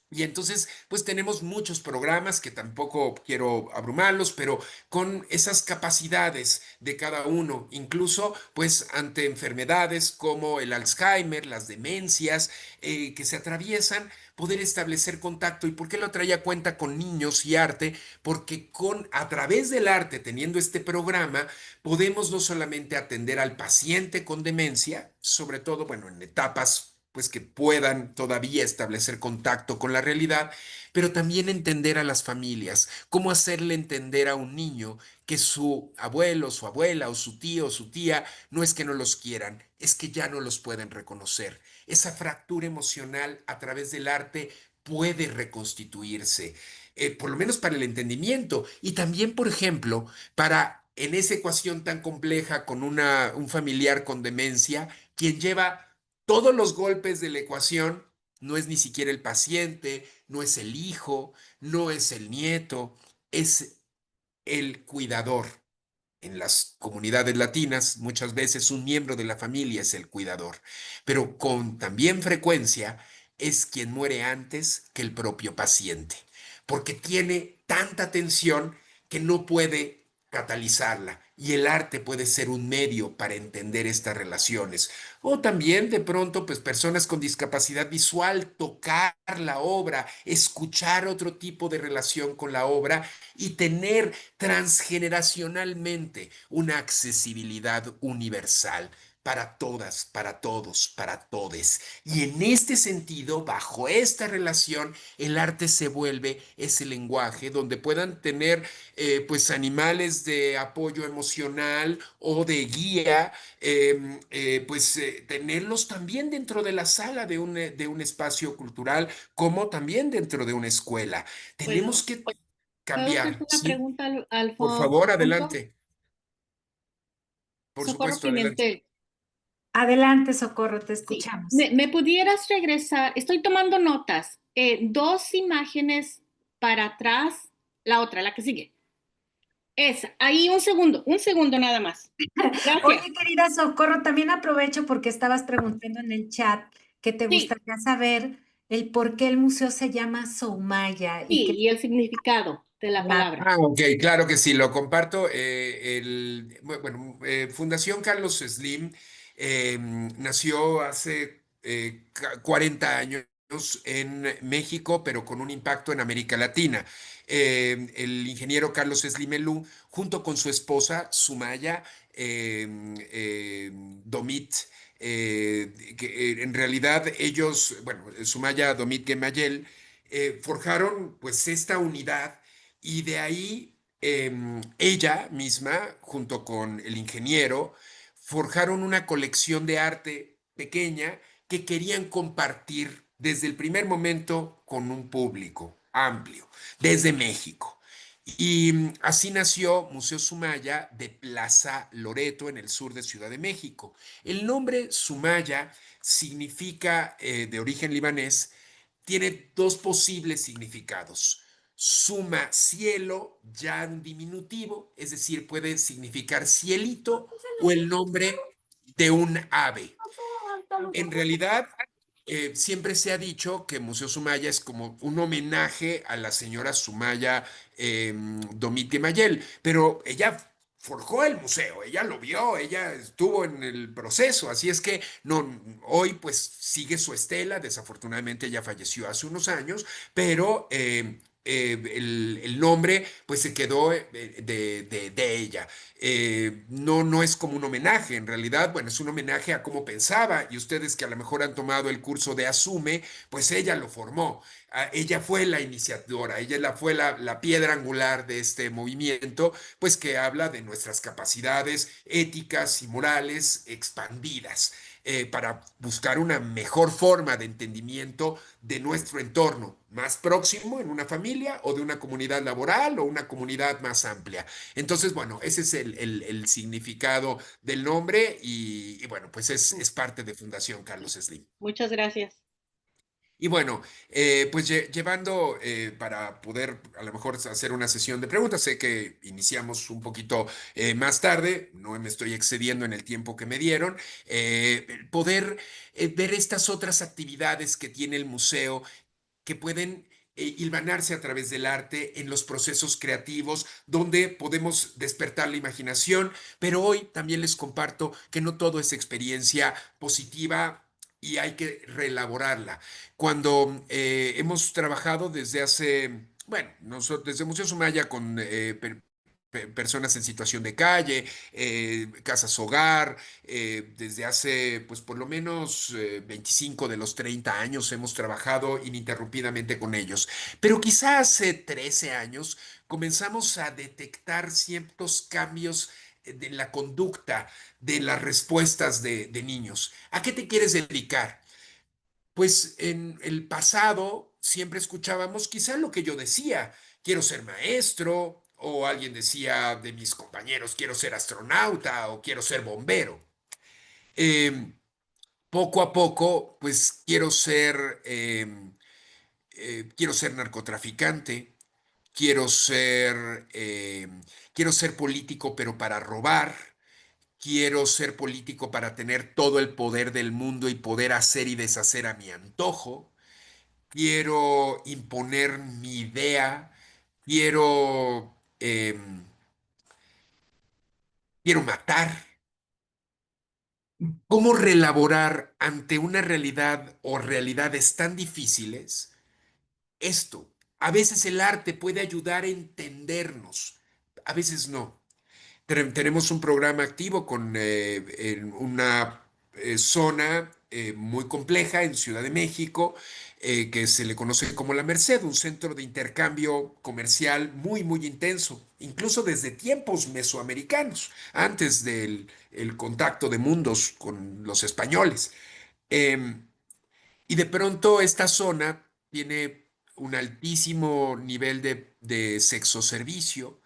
Y entonces, pues tenemos muchos programas que tampoco quiero abrumarlos, pero con esas capacidades de cada uno, incluso pues ante enfermedades como el Alzheimer, las demencias que se atraviesan, poder establecer contacto. ¿Y por qué lo traía a cuenta con niños y arte? Porque a través del arte, teniendo este programa, podemos no solamente atender al paciente con demencia, sobre todo, bueno, en etapas pues que puedan todavía establecer contacto con la realidad, pero también entender a las familias, cómo hacerle entender a un niño que su abuelo, su abuela o su tío o su tía no es que no los quieran, es que ya no los pueden reconocer. Esa fractura emocional a través del arte puede reconstituirse, por lo menos para el entendimiento y también, por ejemplo, para en esa ecuación tan compleja con un familiar con demencia, quien lleva todos los golpes de la ecuación, no es ni siquiera el paciente, no es el hijo, no es el nieto, es el cuidador. En las comunidades latinas, muchas veces un miembro de la familia es el cuidador, pero con también frecuencia es quien muere antes que el propio paciente, porque tiene tanta tensión que no puede catalizarla. Y el arte puede ser un medio para entender estas relaciones. O también de pronto, pues personas con discapacidad visual, tocar la obra, escuchar otro tipo de relación con la obra y tener transgeneracionalmente una accesibilidad universal para todas, para todos, para todes. Y en este sentido, bajo esta relación, el arte se vuelve ese lenguaje donde puedan tener pues animales de apoyo emocional o de guía, tenerlos también dentro de la sala de un espacio cultural, como también dentro de una escuela. Tenemos Bueno, que ¿puedo hacerte cambiar, una ¿sí? pregunta, Por favor, Alfonso? adelante. Por Socorro supuesto, adelante. Pimentel. Adelante, Socorro, te Sí, escuchamos. ¿me pudieras regresar? Estoy tomando notas. Dos imágenes para atrás, la otra, la que sigue. Esa, ahí un segundo nada más. Gracias. Oye, querida Socorro, también aprovecho porque estabas preguntando en el chat que te Sí, gustaría saber el por qué el museo se llama Soumaya y sí, que y el significado de la la palabra. Ok, claro que sí, lo comparto. Bueno, Fundación Carlos Slim nació hace 40 años en México, pero con un impacto en América Latina. El ingeniero Carlos Slim Elú, junto con su esposa Sumaya Domit, en realidad ellos, bueno, Sumaya Domit Gemayel, forjaron pues esta unidad y de ahí ella misma, junto con el ingeniero, forjaron una colección de arte pequeña que querían compartir desde el primer momento con un público amplio, desde México. Y así nació Museo Sumaya de Plaza Loreto en el sur de Ciudad de México. El nombre Sumaya significa, de origen libanés, tiene dos posibles significados. Suma cielo, ya en diminutivo, es decir, puede significar cielito o el nombre de un ave. En realidad, siempre se ha dicho que Museo Sumaya es como un homenaje a la señora Sumaya Domit Mayel, pero ella forjó el museo, ella lo vio, ella estuvo en el proceso, así es que no, hoy pues sigue su estela, desafortunadamente ella falleció hace unos años, pero el nombre pues se quedó de ella. No, no es como un homenaje, en realidad, bueno, es un homenaje a cómo pensaba y ustedes que a lo mejor han tomado el curso de Asume, pues ella lo formó. ella fue la iniciadora, fue la piedra angular de este movimiento, pues que habla de nuestras capacidades éticas y morales expandidas para buscar una mejor forma de entendimiento de nuestro entorno más próximo en una familia o de una comunidad laboral o una comunidad más amplia. Entonces, bueno, ese es el significado del nombre y bueno, pues es parte de Fundación Carlos Slim. Muchas gracias. Y bueno, pues llevando para poder a lo mejor hacer una sesión de preguntas, sé que iniciamos un poquito más tarde, no me estoy excediendo en el tiempo que me dieron, poder ver estas otras actividades que tiene el museo que pueden hilvanarse a través del arte en los procesos creativos, donde podemos despertar la imaginación, pero hoy también les comparto que no todo es experiencia positiva y hay que reelaborarla. Cuando hemos trabajado desde hace, bueno, nosotros desde Museo Sumaya con personas en situación de calle, casas hogar, desde hace, pues por lo menos 25 de los 30 años hemos trabajado ininterrumpidamente con ellos. Pero quizá hace 13 años comenzamos a detectar ciertos cambios de la conducta, de las respuestas de niños. ¿A qué te quieres dedicar? Pues en el pasado siempre escuchábamos quizá lo que yo decía, quiero ser maestro, o alguien decía de mis compañeros, quiero ser astronauta o quiero ser bombero. Eh, Poco a poco, pues quiero ser narcotraficante, quiero ser político, pero para robar. Quiero ser político para tener todo el poder del mundo y poder hacer y deshacer a mi antojo. Quiero imponer mi idea, quiero matar. ¿Cómo relaborar ante una realidad o realidades tan difíciles esto? A veces el arte puede ayudar a entendernos, a veces no. Tenemos un programa activo con en una zona muy compleja en Ciudad de México, que se le conoce como La Merced, un centro de intercambio comercial muy, muy intenso, incluso desde tiempos mesoamericanos, antes del el contacto de mundos con los españoles. Em, y de pronto esta zona tiene un altísimo nivel de sexo servicio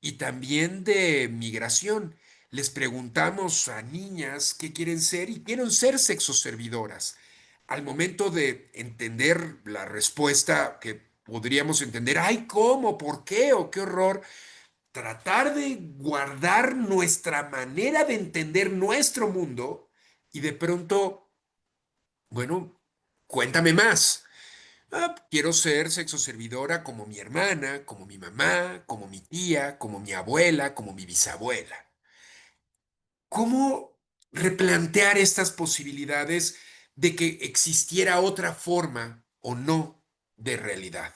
y también de migración. Les preguntamos a niñas qué quieren ser y quieren ser sexoservidoras. Al momento de entender la respuesta que podríamos entender, ay, ¿cómo? ¿Por qué? ¿O qué horror? Tratar de guardar nuestra manera de entender nuestro mundo y de pronto, bueno, cuéntame más. Quiero ser sexoservidora como mi hermana, como mi mamá, como mi tía, como mi abuela, como mi bisabuela. ¿Cómo replantear estas posibilidades de que existiera otra forma o no de realidad?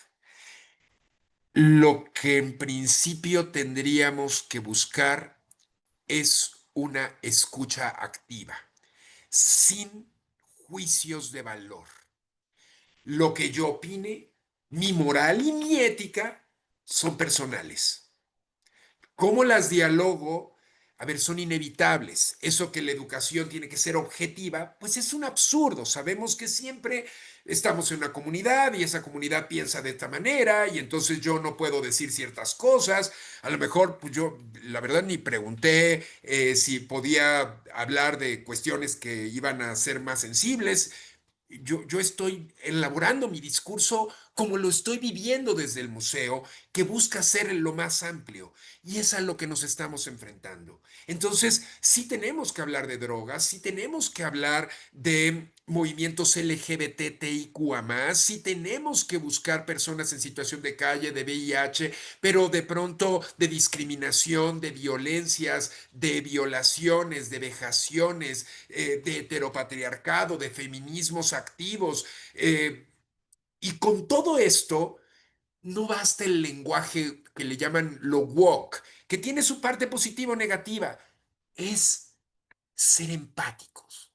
Lo que en principio tendríamos que buscar es una escucha activa, sin juicios de valor. Lo que yo opine, mi moral y mi ética son personales. ¿Cómo las dialogo? A ver, son inevitables. Eso que la educación tiene que ser objetiva, pues es un absurdo. Sabemos que siempre estamos en una comunidad y esa comunidad piensa de esta manera y entonces yo no puedo decir ciertas cosas. A lo mejor, pues yo, la verdad, ni pregunté si podía hablar de cuestiones que iban a ser más sensibles. Yo estoy elaborando mi discurso como lo estoy viviendo desde el museo, que busca ser lo más amplio, y es a lo que nos estamos enfrentando. Entonces, sí tenemos que hablar de drogas, sí tenemos que hablar de movimientos LGBTIQA+, sí tenemos que buscar personas en situación de calle, de VIH, pero de pronto de discriminación, de violencias, de violaciones, de vejaciones, de heteropatriarcado, de feminismos activos. Y con todo esto, no basta el lenguaje que le llaman lo woke, que tiene su parte positiva o negativa. Es ser empáticos,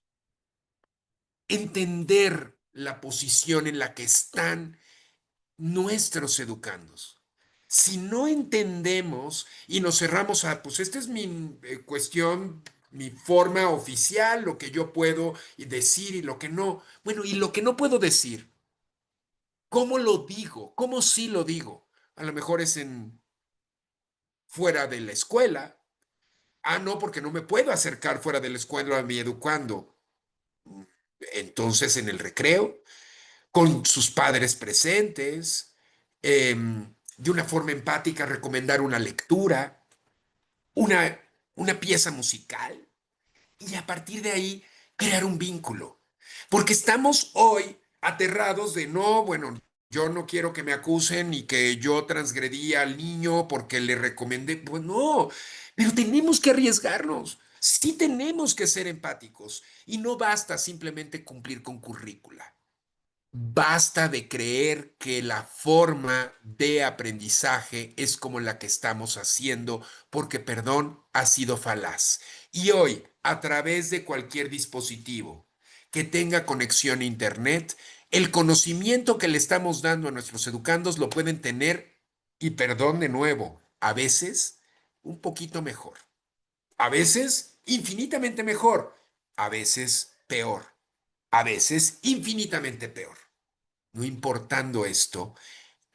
entender la posición en la que están nuestros educandos. Si no entendemos y nos cerramos a, pues esta es mi cuestión, mi forma oficial, lo que yo puedo decir y lo que no. Bueno, y lo que no puedo decir, ¿cómo lo digo? ¿Cómo sí lo digo? A lo mejor es en fuera de la escuela. Ah, no, porque no me puedo acercar fuera de la escuela a mi educando. Entonces, en el recreo, con sus padres presentes, de una forma empática, recomendar una lectura, una, una pieza musical y a partir de ahí crear un vínculo. Porque estamos hoy aterrados de no, bueno, yo no quiero que me acusen y que yo transgredí al niño porque le recomendé. Pues no, pero tenemos que arriesgarnos. Sí tenemos que ser empáticos y no basta simplemente cumplir con currícula. Basta de creer que la forma de aprendizaje es como la que estamos haciendo, porque, perdón, ha sido falaz. Y hoy, a través de cualquier dispositivo que tenga conexión a Internet, el conocimiento que le estamos dando a nuestros educandos lo pueden tener, y perdón de nuevo, a veces un poquito mejor, a veces infinitamente mejor, a veces peor, a veces infinitamente peor. No importando esto,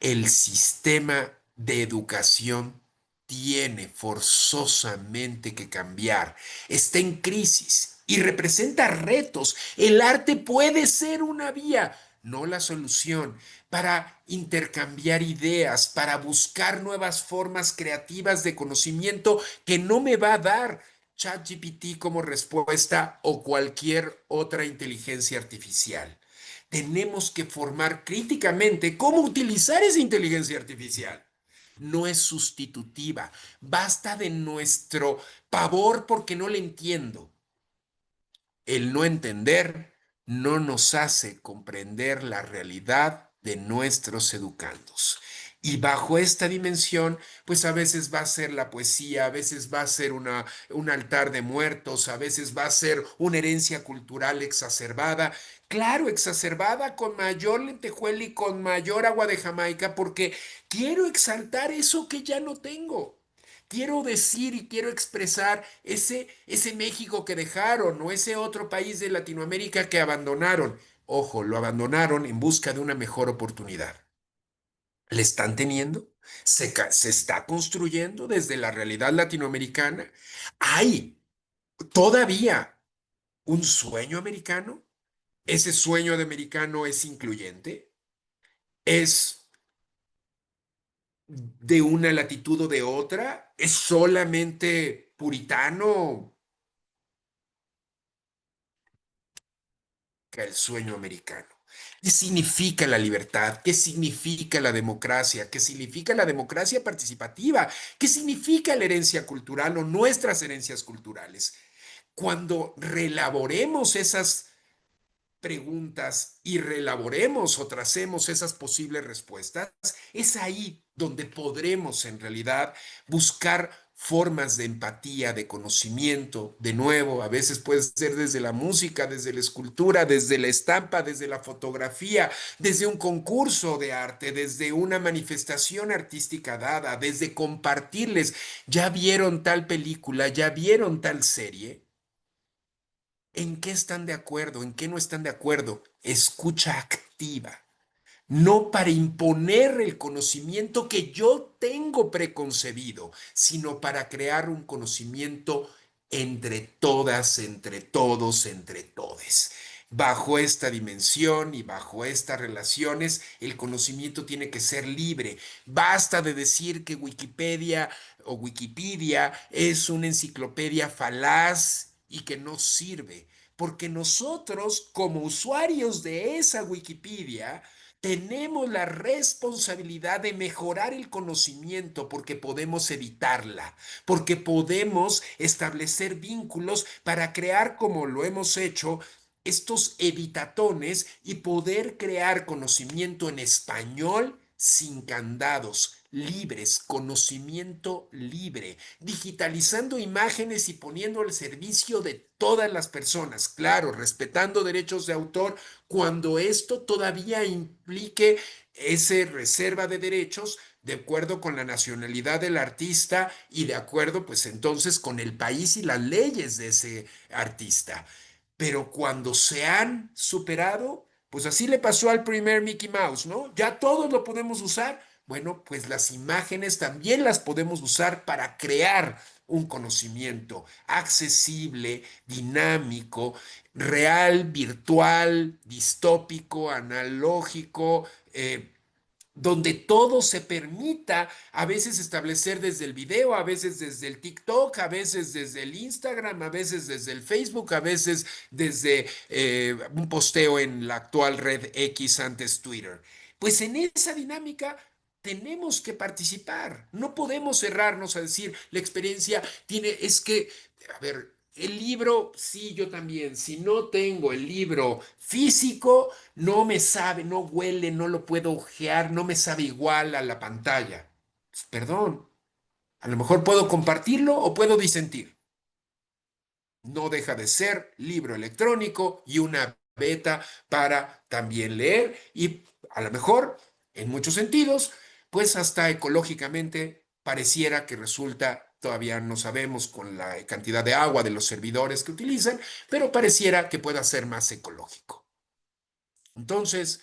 el sistema de educación tiene forzosamente que cambiar. Está en crisis y representa retos. El arte puede ser una vía, no la solución, para intercambiar ideas, para buscar nuevas formas creativas de conocimiento que no me va a dar ChatGPT como respuesta o cualquier otra inteligencia artificial. Tenemos que formar críticamente cómo utilizar esa inteligencia artificial. No es sustitutiva. Basta de nuestro pavor porque no le entiendo. El no entender no nos hace comprender la realidad de nuestros educandos. Y bajo esta dimensión, pues a veces va a ser la poesía, a veces va a ser un altar de muertos, a veces va a ser una herencia cultural exacerbada. Claro, exacerbada con mayor lentejuela y con mayor agua de Jamaica, porque quiero exaltar eso que ya no tengo. Quiero decir y quiero expresar ese México que dejaron o ese otro país de Latinoamérica que abandonaron. Ojo, lo abandonaron en busca de una mejor oportunidad. ¿Le están teniendo? ¿Se está construyendo desde la realidad latinoamericana? ¿Hay todavía un sueño americano? ¿Ese sueño de americano es incluyente? ¿Es de una latitud o de otra? ¿Es solamente puritano el sueño americano? ¿Qué significa la libertad? ¿Qué significa la democracia? ¿Qué significa la democracia participativa? ¿Qué significa la herencia cultural o nuestras herencias culturales? Cuando reelaboremos esas preguntas y reelaboremos o tracemos esas posibles respuestas, es ahí donde podremos en realidad buscar formas de empatía, de conocimiento, de nuevo, a veces puede ser desde la música, desde la escultura, desde la estampa, desde la fotografía, desde un concurso de arte, desde una manifestación artística dada, desde compartirles, ya vieron tal película, ya vieron tal serie. ¿En qué están de acuerdo? ¿En qué no están de acuerdo? Escucha activa. No para imponer el conocimiento que yo tengo preconcebido, sino para crear un conocimiento entre todas, entre todos, entre todes. Bajo esta dimensión y bajo estas relaciones, el conocimiento tiene que ser libre. Basta de decir que Wikipedia o Wikipedia es una enciclopedia falaz y que no sirve, porque nosotros, como usuarios de esa Wikipedia, tenemos la responsabilidad de mejorar el conocimiento porque podemos evitarla, porque podemos establecer vínculos para crear, como lo hemos hecho, estos evitatones y poder crear conocimiento en español sin candados, libres, conocimiento libre, digitalizando imágenes y poniendo al servicio de todas las personas, claro, respetando derechos de autor cuando esto todavía implique ese reserva de derechos de acuerdo con la nacionalidad del artista y de acuerdo, pues entonces, con el país y las leyes de ese artista. Pero cuando se han superado, pues así le pasó al primer Mickey Mouse, ¿no? Ya todos lo podemos usar. Bueno, pues las imágenes también las podemos usar para crear un conocimiento accesible, dinámico, real, virtual, distópico, analógico, donde todo se permita, a veces establecer desde el video, a veces desde el TikTok, a veces desde el Instagram, a veces desde el Facebook, a veces desde un posteo en la actual red X, antes Twitter. Pues en esa dinámica tenemos que participar. No podemos cerrarnos a decir la experiencia tiene, es que, a ver, el libro, sí, yo también. Si no tengo el libro físico, no me sabe, no huele, no lo puedo ojear, no me sabe igual a la pantalla. Pues, perdón, a lo mejor puedo compartirlo o puedo disentir. No deja de ser libro electrónico y una beta para también leer y a lo mejor, en muchos sentidos, pues hasta ecológicamente pareciera que resulta, todavía no sabemos con la cantidad de agua de los servidores que utilizan, pero pareciera que pueda ser más ecológico. Entonces,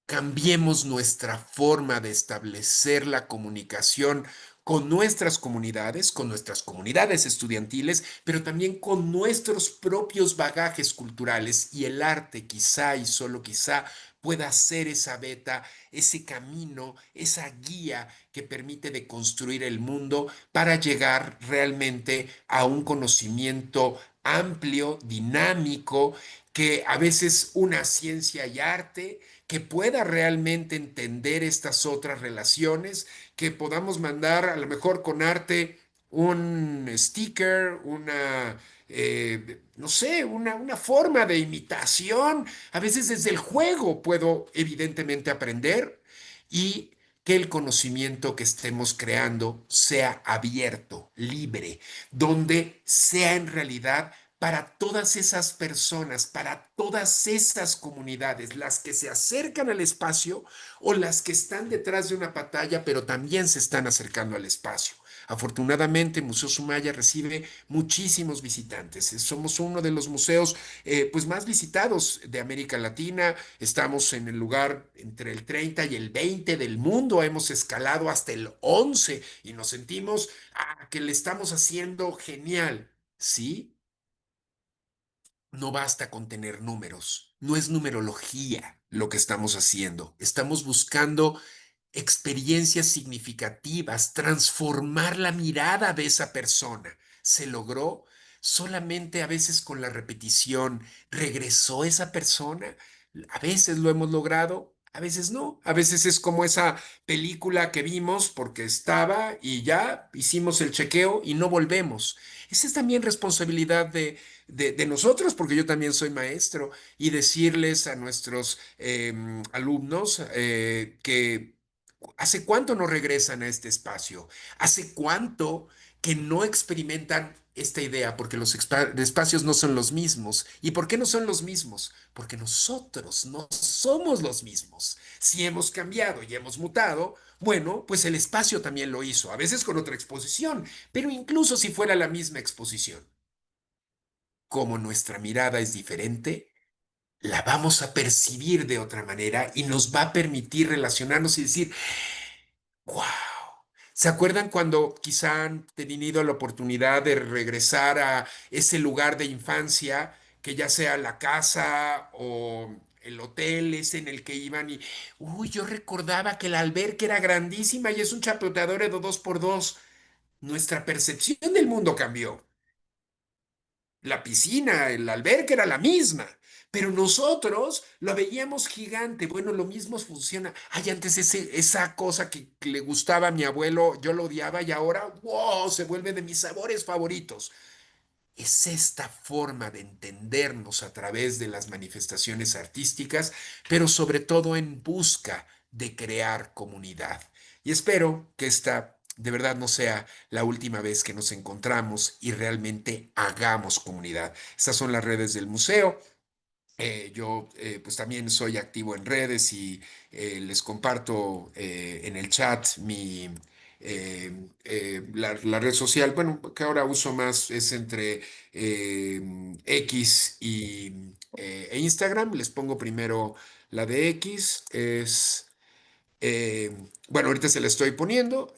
cambiemos nuestra forma de establecer la comunicación con nuestras comunidades estudiantiles, pero también con nuestros propios bagajes culturales y el arte quizá y solo quizá pueda ser esa beta, ese camino, esa guía que permite de construir el mundo para llegar realmente a un conocimiento amplio, dinámico, que a veces una ciencia y arte que pueda realmente entender estas otras relaciones, que podamos mandar a lo mejor con arte un sticker, no sé, una forma de imitación. A veces desde el juego puedo evidentemente aprender y que el conocimiento que estemos creando sea abierto, libre, donde sea en realidad para todas esas personas, para todas esas comunidades, las que se acercan al espacio o las que están detrás de una pantalla, pero también se están acercando al espacio. Afortunadamente, Museo Sumaya recibe muchísimos visitantes. Somos uno de los museos pues más visitados de América Latina. Estamos en el lugar entre el 30 y el 20 del mundo. Hemos escalado hasta el 11 y nos sentimos que le estamos haciendo genial. ¿Sí? No basta con tener números, no es numerología lo que estamos haciendo. Estamos buscando experiencias significativas, transformar la mirada de esa persona. Se logró solamente a veces con la repetición. ¿Regresó esa persona? A veces lo hemos logrado, a veces no. A veces es como esa película que vimos porque estaba y ya hicimos el chequeo y no volvemos. Esa es también responsabilidad de nosotros, porque yo también soy maestro, y decirles a nuestros alumnos que ¿hace cuánto no regresan a este espacio? ¿Hace cuánto que no experimentan esta idea? Porque los espacios no son los mismos. ¿Y por qué no son los mismos? Porque nosotros no somos los mismos. Si hemos cambiado y hemos mutado, bueno, pues el espacio también lo hizo, a veces con otra exposición, pero incluso si fuera la misma exposición. Como nuestra mirada es diferente, la vamos a percibir de otra manera y nos va a permitir relacionarnos y decir, wow. ¿Se acuerdan cuando quizá han tenido la oportunidad de regresar a ese lugar de infancia, que ya sea la casa o el hotel ese en el que iban y, uy, yo recordaba que la alberca era grandísima y es un chapoteador de 2x2? Nuestra percepción del mundo cambió. La piscina, el alberca era la misma, pero nosotros lo veíamos gigante. Bueno, lo mismo funciona. Ay, antes esa cosa que le gustaba a mi abuelo, yo lo odiaba y ahora, wow, se vuelve de mis sabores favoritos. Es esta forma de entendernos a través de las manifestaciones artísticas, pero sobre todo en busca de crear comunidad. Y espero que esta de verdad no sea la última vez que nos encontramos y realmente hagamos comunidad. Estas son las redes del museo. Yo pues también soy activo en redes y les comparto en el chat la red social, bueno, que ahora uso más es entre X e Instagram. Les pongo primero la de X, es eh, bueno, ahorita se la estoy poniendo,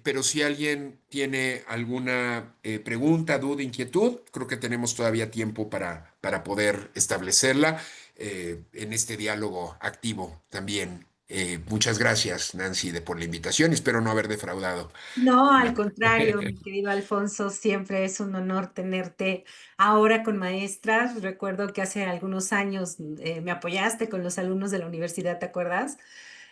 pero si alguien tiene alguna pregunta, duda, inquietud, creo que tenemos todavía tiempo para poder establecerla en este diálogo activo también. Muchas gracias, Nancy, por la invitación. Espero no haber defraudado. No, al contrario, mi querido Alfonso, siempre es un honor tenerte ahora con maestras. Recuerdo que hace algunos años me apoyaste con los alumnos de la universidad, ¿te acuerdas?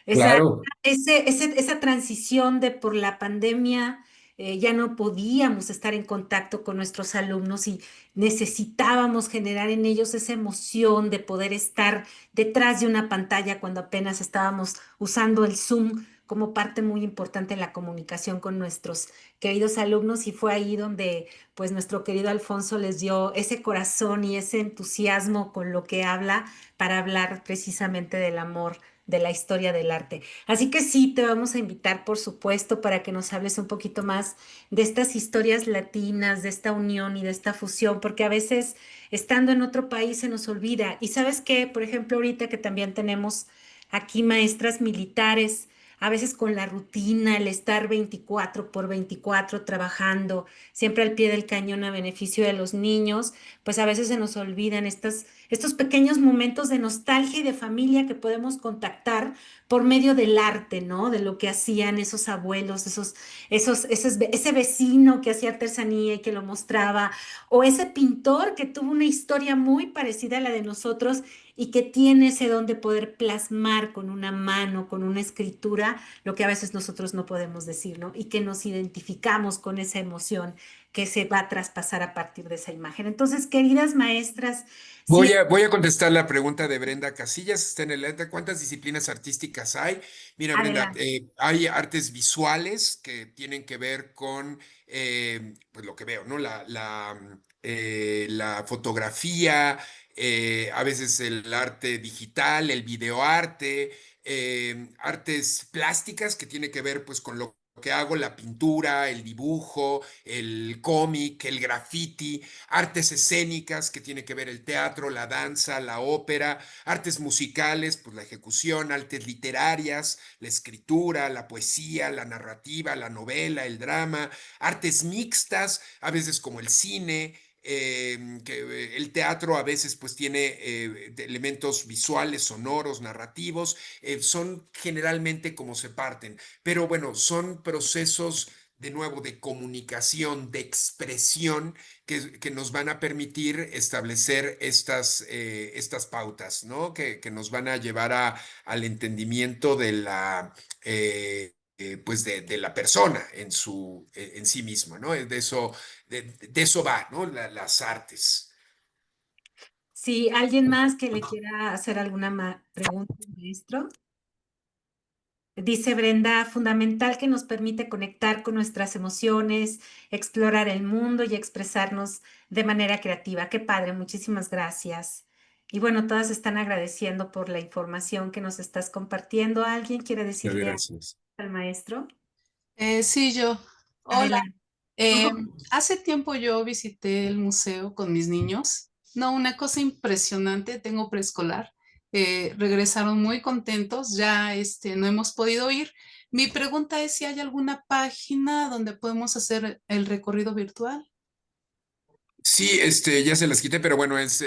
Esa, Claro. esa transición de por la pandemia ya no podíamos estar en contacto con nuestros alumnos y necesitábamos generar en ellos esa emoción de poder estar detrás de una pantalla cuando apenas estábamos usando el Zoom como parte muy importante en la comunicación con nuestros queridos alumnos y fue ahí donde pues nuestro querido Alfonso les dio ese corazón y ese entusiasmo con lo que habla para hablar precisamente del amor de la historia del arte. Así que sí, te vamos a invitar, por supuesto, para que nos hables un poquito más de estas historias latinas, de esta unión y de esta fusión, porque a veces estando en otro país se nos olvida. Y sabes qué, por ejemplo, ahorita que también tenemos aquí maestras militares, a veces con la rutina, el estar 24/24 trabajando, siempre al pie del cañón a beneficio de los niños, pues a veces se nos olvidan estos pequeños momentos de nostalgia y de familia que podemos contactar por medio del arte, ¿no? De lo que hacían esos abuelos, ese vecino que hacía artesanía y que lo mostraba, o ese pintor que tuvo una historia muy parecida a la de nosotros y que tiene ese don de poder plasmar con una mano, con una escritura, lo que a veces nosotros no podemos decir, ¿no? Y que nos identificamos con esa emoción que se va a traspasar a partir de esa imagen. Entonces, queridas maestras, si Voy a contestar la pregunta de Brenda Casillas. Está en el ETA. ¿Cuántas disciplinas artísticas hay? Mira, Brenda, adelante. hay artes visuales que tienen que ver con pues lo que veo, ¿no? La fotografía, a veces el arte digital, el videoarte, artes plásticas que tiene que ver pues con lo que hago, la pintura, el dibujo, el cómic, el graffiti, artes escénicas, que tiene que ver el teatro, la danza, la ópera, artes musicales, pues la ejecución, artes literarias, la escritura, la poesía, la narrativa, la novela, el drama, artes mixtas, a veces como el cine. El teatro a veces pues tiene elementos visuales, sonoros, narrativos, son generalmente como se parten, pero bueno, son procesos de nuevo de comunicación, de expresión que nos van a permitir establecer estas pautas, ¿no? Que nos van a llevar al entendimiento de pues de la persona en sí misma, ¿no? De eso va, ¿no? Las artes. Si alguien más que le quiera hacer alguna pregunta, maestro. Dice Brenda, fundamental que nos permite conectar con nuestras emociones, explorar el mundo y expresarnos de manera creativa. Qué padre, muchísimas gracias. Y bueno, todas están agradeciendo por la información que nos estás compartiendo. ¿Alguien quiere Muchas decirle gracias. al maestro? Sí, yo. Hola. Adelante. Un Eh, poquito. Hace tiempo yo visité el museo con mis niños. No, una cosa impresionante, tengo preescolar. Regresaron muy contentos, ya no hemos podido ir. Mi pregunta es si hay alguna página donde podemos hacer el recorrido virtual. Sí, ya se las quité, pero bueno, es Ah,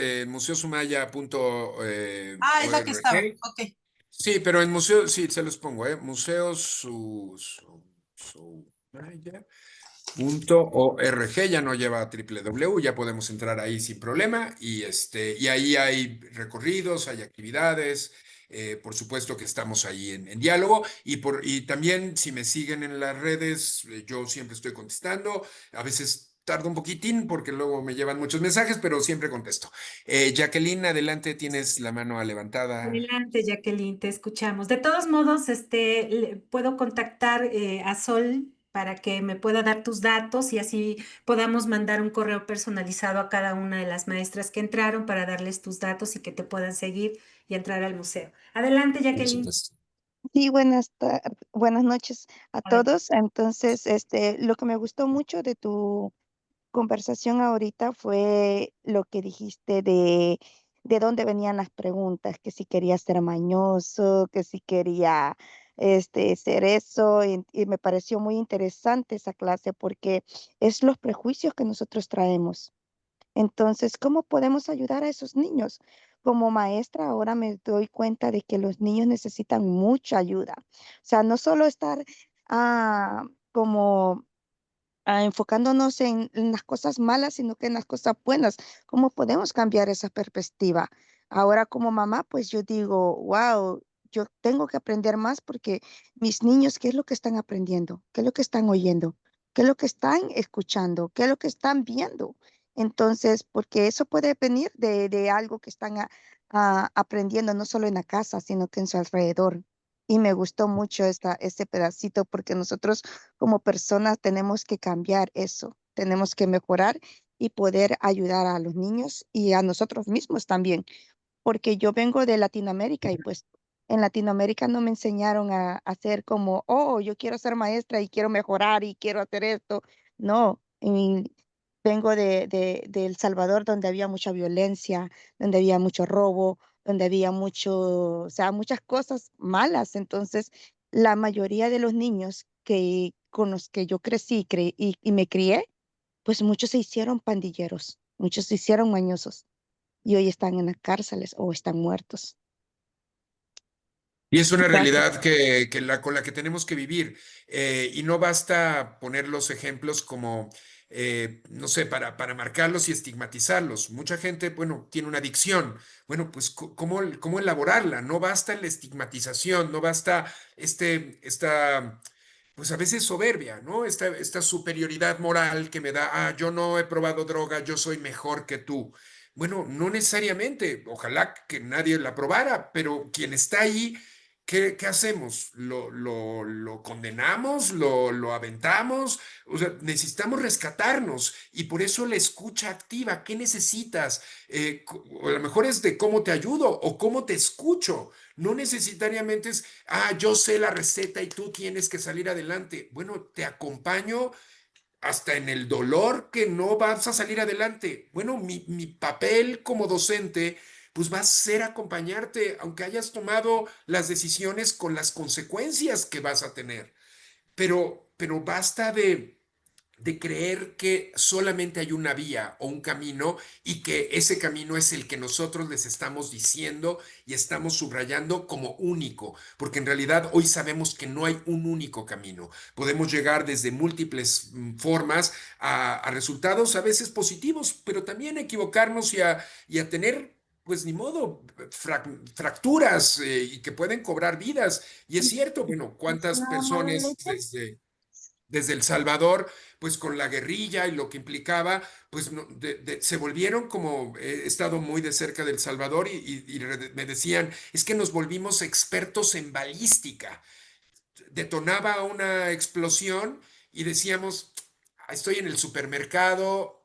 es la que estaba. museosumaya.org. Ok. Sí, pero en museo, sí, se los pongo, museosumaya.org, ya no lleva www, ya podemos entrar ahí sin problema y ahí hay recorridos, hay actividades, por supuesto que estamos ahí en diálogo y también si me siguen en las redes, yo siempre estoy contestando, a veces tardo un poquitín porque luego me llevan muchos mensajes, pero siempre contesto. Jacqueline, adelante, tienes la mano levantada. Adelante, Jacqueline, te escuchamos. De todos modos, puedo contactar a Sol para que me pueda dar tus datos y así podamos mandar un correo personalizado a cada una de las maestras que entraron para darles tus datos y que te puedan seguir y entrar al museo. Adelante, Por Jacqueline. supuesto. Sí, buenas noches a todos. Entonces, lo que me gustó mucho de tu conversación ahorita fue lo que dijiste de dónde venían las preguntas, que si quería ser mañoso, que si quería ser eso, y me pareció muy interesante esa clase porque es los prejuicios que nosotros traemos. Entonces, ¿cómo podemos ayudar a esos niños? Como maestra, ahora me doy cuenta de que los niños necesitan mucha ayuda. O sea, no solo estar como enfocándonos en las cosas malas, sino que en las cosas buenas. ¿Cómo podemos cambiar esa perspectiva? Ahora como mamá, pues yo digo, wow, yo tengo que aprender más porque mis niños, ¿qué es lo que están aprendiendo? ¿Qué es lo que están oyendo? ¿Qué es lo que están escuchando? ¿Qué es lo que están viendo? Entonces, porque eso puede venir de algo que están aprendiendo no solo en la casa, sino que en su alrededor. Y me gustó mucho este pedacito porque nosotros como personas tenemos que cambiar eso, tenemos que mejorar y poder ayudar a los niños y a nosotros mismos también, porque yo vengo de Latinoamérica y pues en Latinoamérica no me enseñaron a hacer como, oh, yo quiero ser maestra y quiero mejorar y quiero hacer esto. No, vengo de El Salvador donde había mucha violencia, donde había mucho robo, donde había mucho, o sea, muchas cosas malas. Entonces, la mayoría de los niños con los que yo crecí y me crié, pues muchos se hicieron pandilleros, muchos se hicieron mañosos y hoy están en las cárceles o están muertos. Y es una Gracias. realidad con la que tenemos que vivir. Y no basta poner los ejemplos como, no sé, para marcarlos y estigmatizarlos. Mucha gente, bueno, tiene una adicción. Bueno, pues, ¿cómo elaborarla? No basta la estigmatización, no basta pues a veces soberbia, ¿no? Esta superioridad moral que me da, yo no he probado droga, yo soy mejor que tú. Bueno, no necesariamente, ojalá que nadie la probara, pero quien está ahí, ¿qué hacemos? ¿Lo condenamos? ¿Lo aventamos? O sea, necesitamos rescatarnos y por eso la escucha activa. ¿Qué necesitas? O a lo mejor es de cómo te ayudo o cómo te escucho. No necesariamente es, yo sé la receta y tú tienes que salir adelante. Bueno, te acompaño hasta en el dolor que no vas a salir adelante. Bueno, mi papel como docente, pues va a ser acompañarte, aunque hayas tomado las decisiones con las consecuencias que vas a tener. Pero basta de creer que solamente hay una vía o un camino y que ese camino es el que nosotros les estamos diciendo y estamos subrayando como único, porque en realidad hoy sabemos que no hay un único camino. Podemos llegar desde múltiples formas a resultados a veces positivos, pero también equivocarnos y a tener... Pues ni modo, fracturas y que pueden cobrar vidas. Y es cierto, bueno, cuántas Nada más de personas leche. desde El Salvador, pues con la guerrilla y lo que implicaba, pues se volvieron como, he estado muy de cerca del Salvador y me decían, es que nos volvimos expertos en balística. Detonaba una explosión y decíamos, estoy en el supermercado,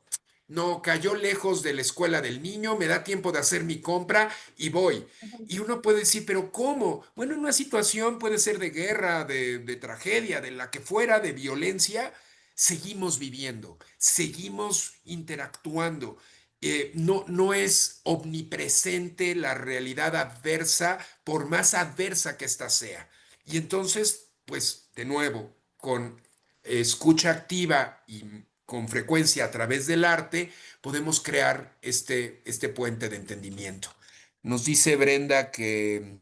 no, cayó lejos de la escuela del niño, me da tiempo de hacer mi compra y voy. Y uno puede decir, pero ¿cómo? Bueno, en una situación puede ser de guerra, de tragedia, de la que fuera, de violencia, seguimos viviendo, seguimos interactuando. No es omnipresente la realidad adversa, por más adversa que ésta sea. Y entonces, pues, de nuevo, con escucha activa y con frecuencia a través del arte, podemos crear este puente de entendimiento. Nos dice Brenda que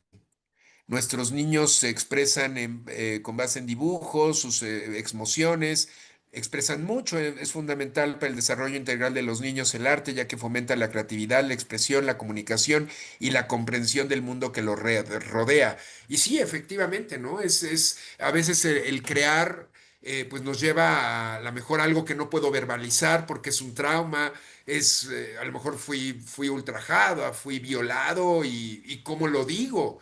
nuestros niños se expresan con base en dibujos, sus emociones, expresan mucho. Es fundamental para el desarrollo integral de los niños el arte, ya que fomenta la creatividad, la expresión, la comunicación y la comprensión del mundo que los rodea. Y sí, efectivamente, ¿no? A veces el crear. Pues nos lleva a lo mejor algo que no puedo verbalizar porque es un trauma, a lo mejor fui ultrajado, fui violado y cómo lo digo.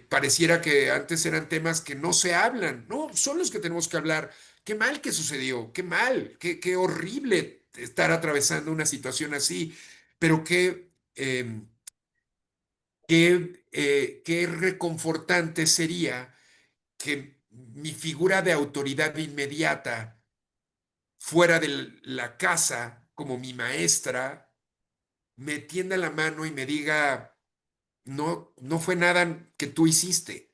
Pareciera que antes eran temas que no se hablan, no, son los que tenemos que hablar. qué mal que sucedió, qué mal, qué horrible estar atravesando una situación así, pero qué reconfortante sería que mi figura de autoridad inmediata fuera de la casa, como mi maestra, me tienda la mano y me diga, no, no fue nada que tú hiciste,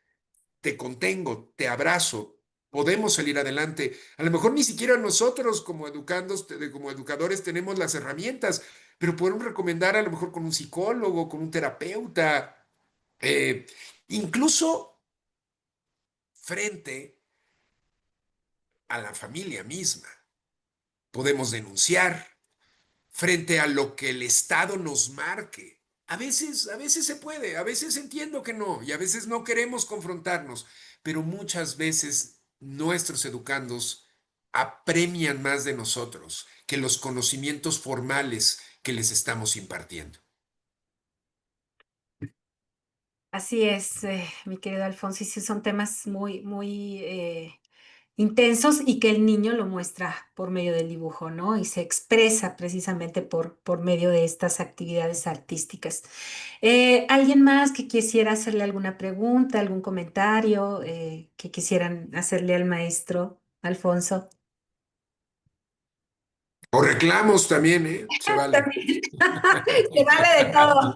te contengo, te abrazo, podemos salir adelante. A lo mejor ni siquiera nosotros como educandos, como educadores tenemos las herramientas, pero podemos recomendar a lo mejor con un psicólogo, con un terapeuta, eh, incluso frente a la familia misma. Podemos denunciar frente a lo que el Estado nos marque. A veces se puede, a veces entiendo que no, y a veces no queremos confrontarnos, pero muchas veces nuestros educandos apremian más de nosotros que los conocimientos formales que les estamos impartiendo. Así es, mi querido Alfonso, y sí son temas muy intensos y que el niño lo muestra por medio del dibujo, ¿no? Y se expresa precisamente por medio de estas actividades artísticas. ¿Alguien más que quisiera hacerle alguna pregunta, algún comentario que quisieran hacerle al maestro Alfonso? O reclamos también, ¿eh? Se vale. También. Se vale de todo.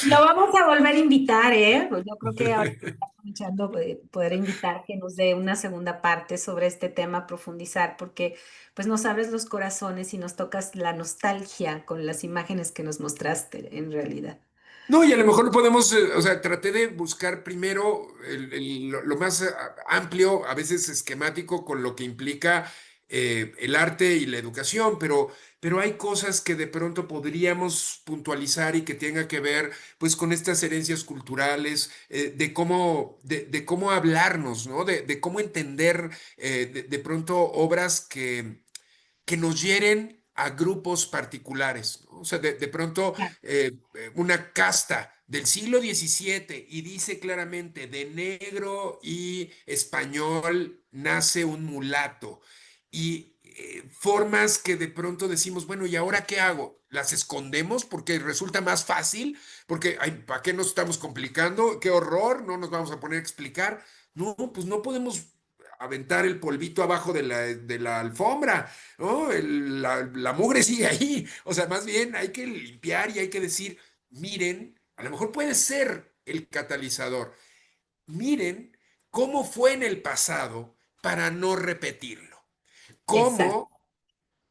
Lo vamos a volver a invitar, ¿eh? Pues yo creo que ahora está aprovechando poder invitar que nos dé una segunda parte sobre este tema, profundizar, porque pues nos abres los corazones y nos tocas la nostalgia con las imágenes que nos mostraste en realidad. No, y a lo mejor podemos, o sea, traté de buscar primero lo más amplio, a veces esquemático, con lo que implica el arte y la educación, pero hay cosas que de pronto podríamos puntualizar y que tenga que ver, pues, con estas herencias culturales, de cómo hablarnos, ¿no? De cómo entender de pronto obras que nos hieren a grupos particulares, ¿no? O sea, de pronto una casta del siglo XVII y dice claramente, de negro y español nace un mulato. Y formas que de pronto decimos, bueno, ¿y ahora qué hago? ¿Las escondemos porque resulta más fácil? Porque, ay, ¿para qué nos estamos complicando? ¡Qué horror! No nos vamos a poner a explicar. No, pues no podemos aventar el polvito abajo de la alfombra, ¿no? La mugre sigue ahí. O sea, más bien hay que limpiar y hay que decir, miren, a lo mejor puede ser el catalizador. Miren cómo fue en el pasado para no repetirlo. Exacto. Cómo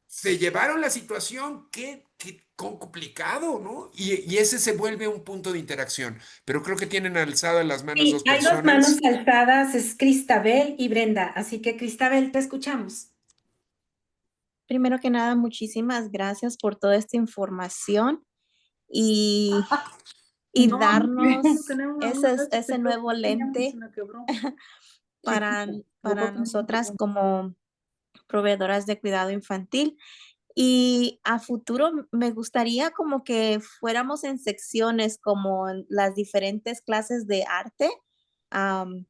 se llevaron la situación, qué complicado, ¿no? Y ese se vuelve un punto de interacción. Pero creo que tienen alzadas las manos Sí, dos hay dos manos personas. alzadas, es Cristabel y Brenda, así que Cristabel, te escuchamos. Primero que nada, muchísimas gracias por toda esta información y, y No, darnos una vez se ese quedó nuevo pequeña, lente se me quebró para, chiquito. Volvió para a tener un nosotras pequeño. como proveedoras de cuidado infantil. Y a futuro me gustaría como que fuéramos en secciones como en las diferentes clases de arte, am,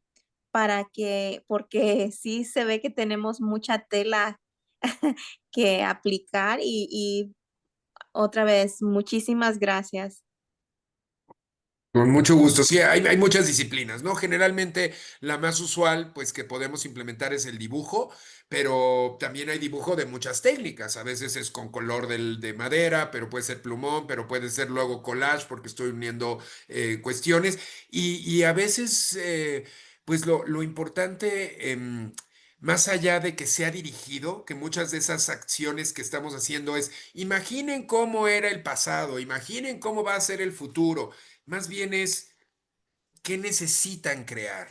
porque sí se ve que tenemos mucha tela que aplicar y otra vez, muchísimas gracias. Con mucho gusto. Sí, hay muchas disciplinas, ¿no? Generalmente la más usual, pues que podemos implementar es el dibujo, pero también hay dibujo de muchas técnicas. A veces es con color de madera, pero puede ser plumón, pero puede ser luego collage porque estoy uniendo cuestiones. Y a veces, pues lo importante, más allá de que sea dirigido, que muchas de esas acciones que estamos haciendo es, imaginen cómo era el pasado, imaginen cómo va a ser el futuro. Más bien es qué necesitan crear,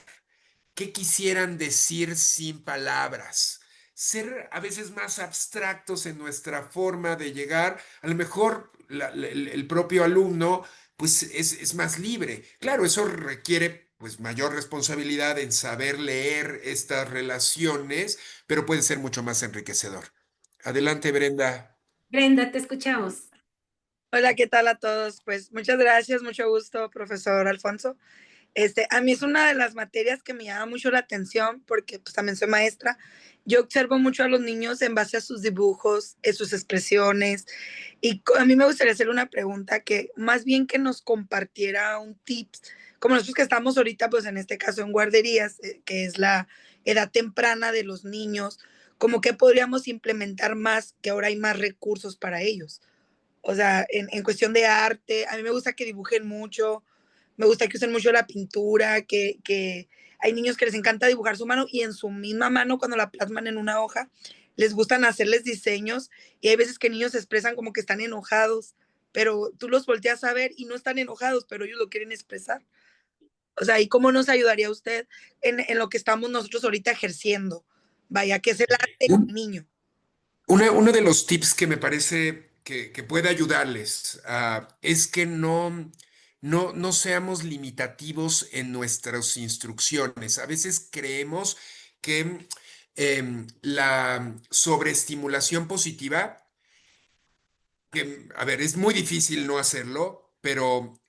qué quisieran decir sin palabras. Ser a veces más abstractos en nuestra forma de llegar. A lo mejor el propio alumno pues es más libre. Claro, eso requiere pues mayor responsabilidad en saber leer estas relaciones, pero puede ser mucho más enriquecedor. Adelante, Brenda. Brenda, te escuchamos. Hola, ¿qué tal a todos? Pues muchas gracias, mucho gusto, profesor Alfonso. A mí es una de las materias que me llama mucho la atención porque pues también soy maestra. Yo observo mucho a los niños en base a sus dibujos, en sus expresiones. Y a mí me gustaría hacerle una pregunta que más bien que nos compartiera un tips, como nosotros que estamos ahorita, pues en este caso en guarderías, que es la edad temprana de los niños, como que podríamos implementar más, que ahora hay más recursos para ellos. O sea, en cuestión de arte, a mí me gusta que dibujen mucho, me gusta que usen mucho la pintura, que hay niños que les encanta dibujar su mano y en su misma mano, cuando la plasman en una hoja, les gustan hacerles diseños y hay veces que niños se expresan como que están enojados, pero tú los volteas a ver y no están enojados, pero ellos lo quieren expresar. O sea, ¿y cómo nos ayudaría usted en lo que estamos nosotros ahorita ejerciendo? Vaya, que es el arte del Un- niño. Uno de los tips que me parece que puede ayudarles es que no seamos limitativos en nuestras instrucciones. A veces creemos que la sobreestimulación positiva, que, a ver, es muy difícil no hacerlo, pero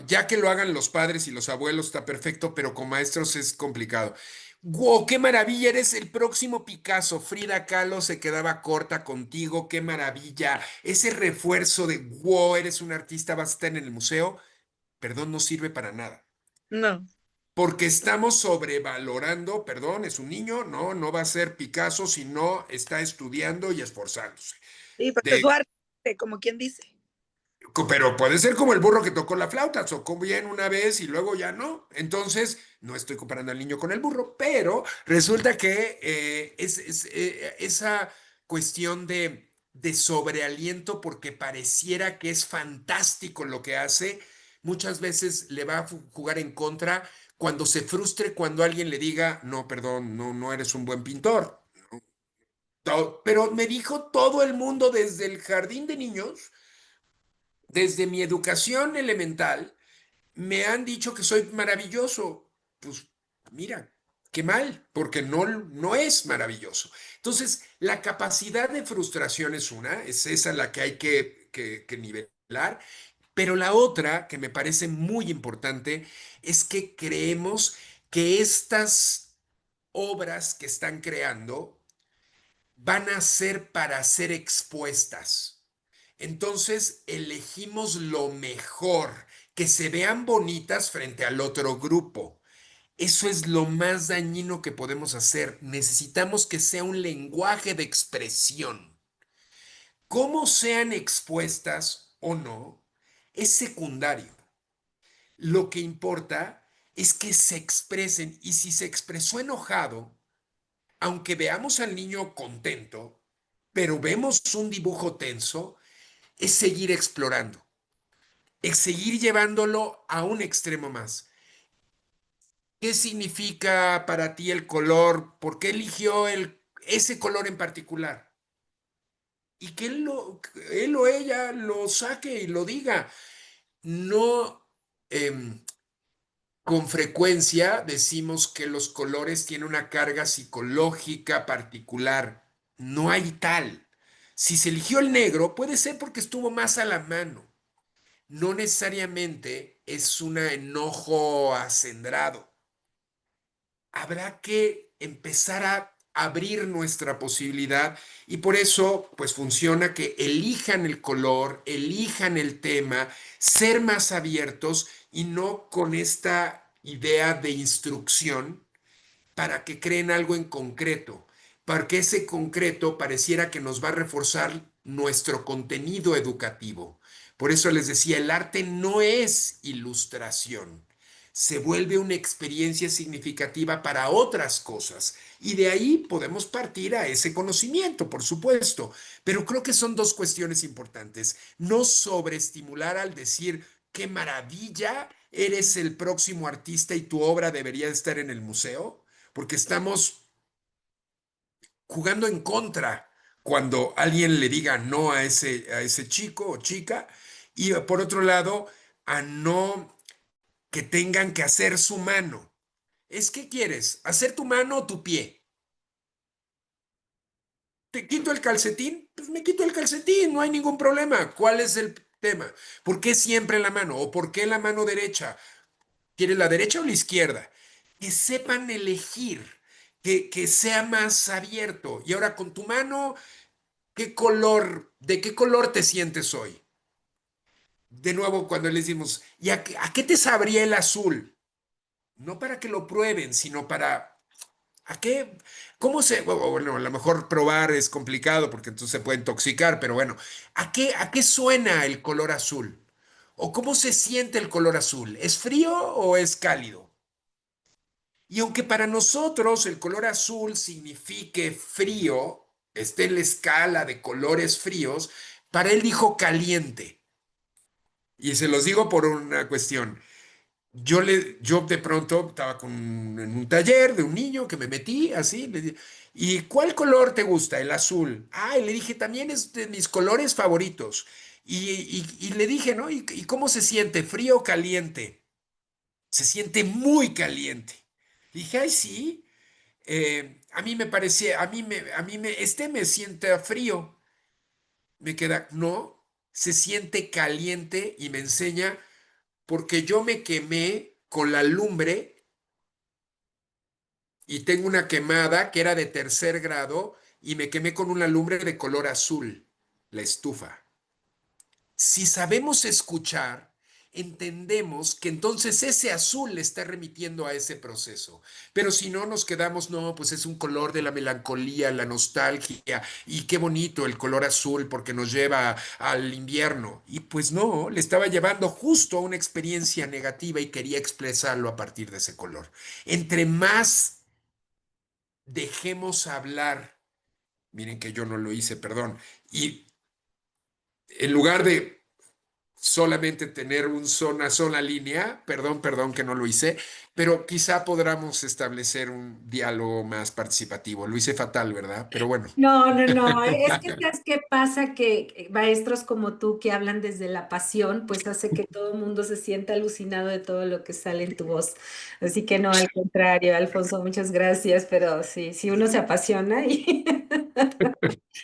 ya que lo hagan los padres y los abuelos está perfecto, pero con maestros es complicado. ¡Wow! ¡Qué maravilla! Eres el próximo Picasso. Frida Kahlo se quedaba corta contigo. ¡Qué maravilla! Ese refuerzo de wow, eres un artista, vas a estar en el museo, perdón, no sirve para nada. No. Porque estamos sobrevalorando, perdón, es un niño, no va a ser Picasso si no está estudiando y esforzándose. Sí, porque es De su arte, como quien dice. Pero puede ser como el burro que tocó la flauta, tocó bien una vez y luego ya no. Entonces, no estoy comparando al niño con el burro, pero resulta que esa cuestión de sobrealiento porque pareciera que es fantástico lo que hace, muchas veces le va a jugar en contra cuando se frustre, cuando alguien le diga, no, perdón, no eres un buen pintor. Pero me dijo todo el mundo desde el jardín de niños, desde mi educación elemental, me han dicho que soy maravilloso. Pues mira, qué mal, porque no es maravilloso. Entonces, la capacidad de frustración es esa la que hay que nivelar, pero la otra, que me parece muy importante, es que creemos que estas obras que están creando van a ser para ser expuestas. Entonces elegimos lo mejor, que se vean bonitas frente al otro grupo. Eso es lo más dañino que podemos hacer. Necesitamos que sea un lenguaje de expresión. Cómo sean expuestas o no es secundario. Lo que importa es que se expresen y si se expresó enojado, aunque veamos al niño contento, pero vemos un dibujo tenso, es seguir explorando, es seguir llevándolo a un extremo más. ¿Qué significa para ti el color? ¿Por qué eligió ese color en particular? Y que él o ella lo saque y lo diga. No, con frecuencia decimos que los colores tienen una carga psicológica particular. No hay tal. Si se eligió el negro, puede ser porque estuvo más a la mano. No necesariamente es un enojo acendrado. Habrá que empezar a abrir nuestra posibilidad y por eso pues funciona que elijan el color, elijan el tema, ser más abiertos y no con esta idea de instrucción para que creen algo en concreto, porque ese concreto pareciera que nos va a reforzar nuestro contenido educativo. Por eso les decía, el arte no es ilustración, se vuelve una experiencia significativa para otras cosas. Y de ahí podemos partir a ese conocimiento, por supuesto. Pero creo que son dos cuestiones importantes. No sobreestimular al decir, qué maravilla, eres el próximo artista y tu obra debería estar en el museo, porque estamos jugando en contra cuando alguien le diga no a ese chico o chica, y por otro lado, a no que tengan que hacer su mano. ¿Es qué quieres? ¿Hacer tu mano o tu pie? ¿Te quito el calcetín? Pues me quito el calcetín, no hay ningún problema. ¿Cuál es el tema? ¿Por qué siempre la mano? ¿O por qué la mano derecha? ¿Quieres la derecha o la izquierda? Que sepan elegir, que sea más abierto. Y ahora con tu mano, ¿de qué color te sientes hoy? De nuevo, cuando les decimos, ¿y a qué te sabría el azul? No para que lo prueben, sino para, ¿a qué? ¿Cómo se? Bueno, a lo mejor probar es complicado porque entonces se puede intoxicar, pero bueno, ¿a qué suena el color azul? ¿O cómo se siente el color azul? ¿Es frío o es cálido? Y aunque para nosotros el color azul signifique frío, esté en la escala de colores fríos, para él dijo caliente. Y se los digo por una cuestión. Yo de pronto estaba en un taller de un niño que me metí así, ¿y cuál color te gusta? El azul. Ah, y le dije, también es de mis colores favoritos. Y le dije, ¿no? ¿Y cómo se siente? ¿Frío o caliente? Se siente muy caliente. Dije, ay, sí. A mí me parecía, este me siente frío. Me queda, no, se siente caliente y me enseña porque yo me quemé con la lumbre y tengo una quemada que era de tercer grado y me quemé con una lumbre de color azul, la estufa. Si sabemos escuchar, entendemos que entonces ese azul le está remitiendo a ese proceso. Pero si no nos quedamos, no, pues es un color de la melancolía, la nostalgia, y qué bonito el color azul porque nos lleva al invierno. Y pues no, le estaba llevando justo a una experiencia negativa y quería expresarlo a partir de ese color. Entre más dejemos hablar, miren que yo no lo hice, perdón, y en lugar de solamente tener una sola línea, perdón que no lo hice, pero quizá podamos establecer un diálogo más participativo. Lo hice fatal, ¿verdad? Pero bueno. No, no, no, es que ¿sabes qué pasa? Que maestros como tú que hablan desde la pasión, pues hace que todo el mundo se sienta alucinado de todo lo que sale en tu voz. Así que no, al contrario, Alfonso, muchas gracias, pero sí, sí uno se apasiona y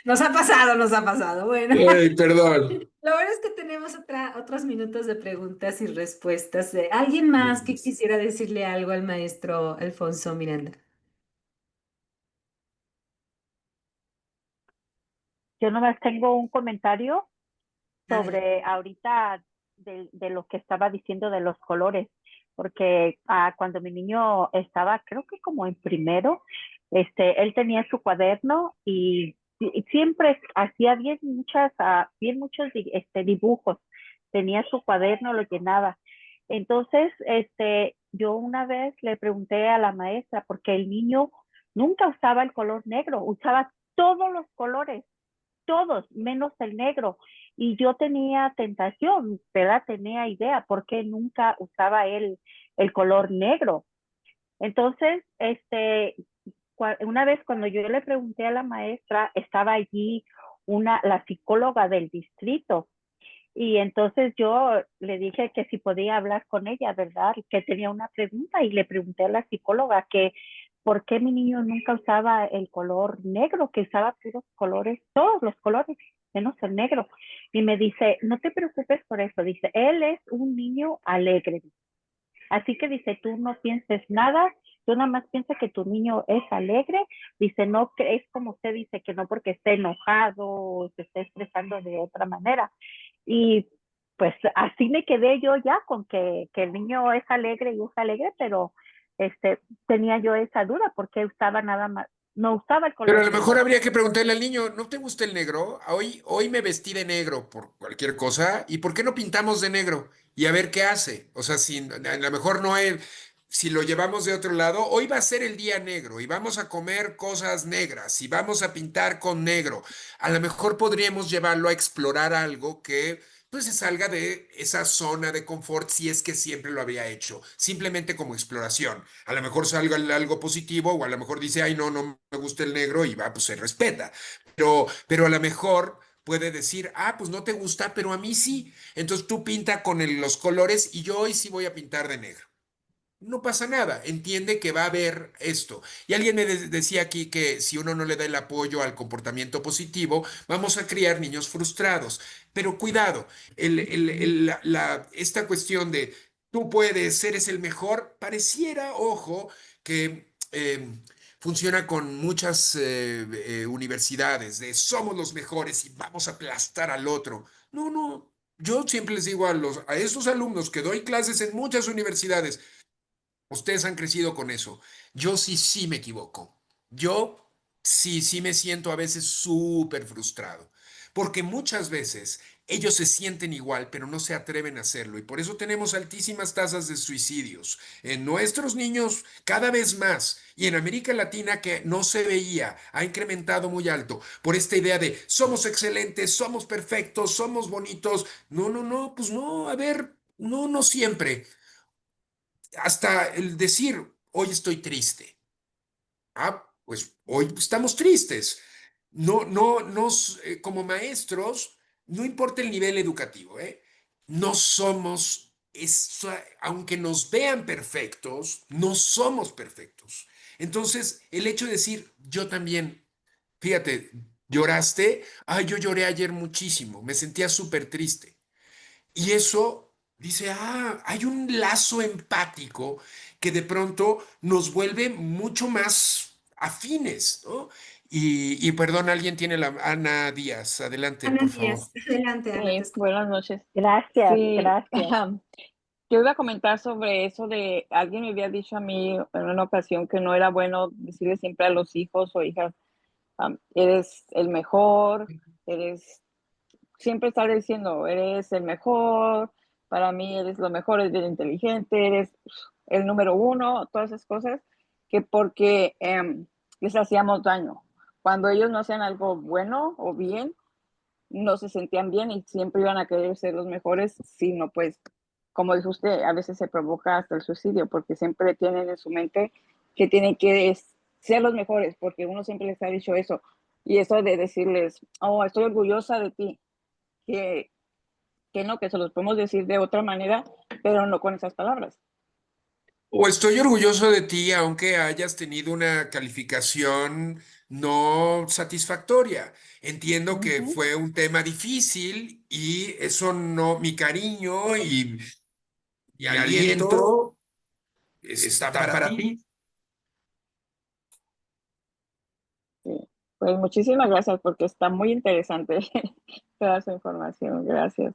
nos ha pasado. Bueno, Ay, perdón. lo bueno es que tenemos otros minutos de preguntas y respuestas. ¿Alguien más que quisiera decirle algo al maestro Alfonso Miranda? Yo nomás tengo un comentario Adelante. sobre ahorita de lo que estaba diciendo de los colores, porque cuando mi niño estaba, creo que como en primero, él tenía su cuaderno y siempre hacía bien muchos dibujos, tenía su cuaderno, lo llenaba. Entonces, yo una vez le pregunté a la maestra, porque el niño nunca usaba el color negro, usaba todos los colores, todos, menos el negro. Y yo tenía tentación, ¿verdad? Tenía idea, porque nunca usaba el color negro. Entonces, una vez cuando yo le pregunté a la maestra, estaba allí la psicóloga del distrito. Y entonces yo le dije que si podía hablar con ella, ¿verdad? Que tenía una pregunta y le pregunté a la psicóloga que por qué mi niño nunca usaba el color negro, que usaba puros colores, todos los colores, menos el negro. Y me dice, no te preocupes por eso, dice, él es un niño alegre. Así que dice, tú no pienses nada, tú nada más piensa que tu niño es alegre, dice, no es como usted dice, que no porque esté enojado o se esté expresando de otra manera. Y pues así me quedé yo ya con que el niño es alegre y es alegre, pero tenía yo esa duda porque usaba nada más, no usaba el Pero a color lo mejor negro. habría que preguntarle al niño, ¿no te gusta el negro? Hoy me vestí de negro por cualquier cosa, ¿y por qué no pintamos de negro? Y a ver qué hace. O sea, si a lo mejor no es, si lo llevamos de otro lado, hoy va a ser el día negro y vamos a comer cosas negras y vamos a pintar con negro. A lo mejor podríamos llevarlo a explorar algo que pues se salga de esa zona de confort si es que siempre lo había hecho, simplemente como exploración. A lo mejor salga algo positivo o a lo mejor dice, ay, no, no me gusta el negro y va, pues se respeta. Pero a lo mejor puede decir, ah, pues no te gusta, pero a mí sí. Entonces tú pinta con los colores y yo hoy sí voy a pintar de negro. No pasa nada, entiende que va a haber esto. Y alguien me decía aquí que si uno no le da el apoyo al comportamiento positivo, vamos a criar niños frustrados. Pero cuidado, esta cuestión de tú puedes, eres el mejor, pareciera, ojo, que funciona con muchas universidades, de somos los mejores y vamos a aplastar al otro. No, no, yo siempre les digo a estos alumnos que doy clases en muchas universidades, ustedes han crecido con eso. Yo sí me equivoco. Yo sí me siento a veces súper frustrado, porque muchas veces ellos se sienten igual, pero no se atreven a hacerlo. Y por eso tenemos altísimas tasas de suicidios en nuestros niños cada vez más. Y en América Latina, que no se veía, ha incrementado muy alto por esta idea de somos excelentes, somos perfectos, somos bonitos. No, no, no, pues no, a ver, no, no siempre. Hasta el decir, hoy estoy triste. Ah, pues hoy estamos tristes. Como maestros, no importa el nivel educativo, ¿eh? No somos, aunque nos vean perfectos, no somos perfectos. Entonces, el hecho de decir, yo también, fíjate, lloraste, yo lloré ayer muchísimo, me sentía súper triste. Y eso dice, hay un lazo empático que de pronto nos vuelve mucho más afines, ¿no? Y perdón, alguien tiene Ana Díaz. Adelante, Ana por favor. Díaz, adelante, Ana, te escucho. Buenas noches. Gracias, Sí, gracias. yo iba a comentar sobre eso de, alguien me había dicho a mí en una ocasión que no era bueno decirle siempre a los hijos o hijas, eres el mejor, siempre estar diciendo, eres el mejor, para mí eres lo mejor, eres bien inteligente, eres el número uno, todas esas cosas, que porque les hacíamos daño. Cuando ellos no hacían algo bueno o bien, no se sentían bien y siempre iban a querer ser los mejores, sino pues, como dijo usted, a veces se provoca hasta el suicidio porque siempre tienen en su mente que tienen que ser los mejores, porque uno siempre les ha dicho eso. Y eso de decirles, oh, estoy orgullosa de ti, que, que no, que se los podemos decir de otra manera, pero no con esas palabras. O estoy orgulloso de ti, aunque hayas tenido una calificación no satisfactoria. Entiendo que Ujú. fue un tema difícil y eso no, mi cariño y aliento está para ti. Sí. Pues muchísimas gracias porque está muy interesante toda su información. Gracias.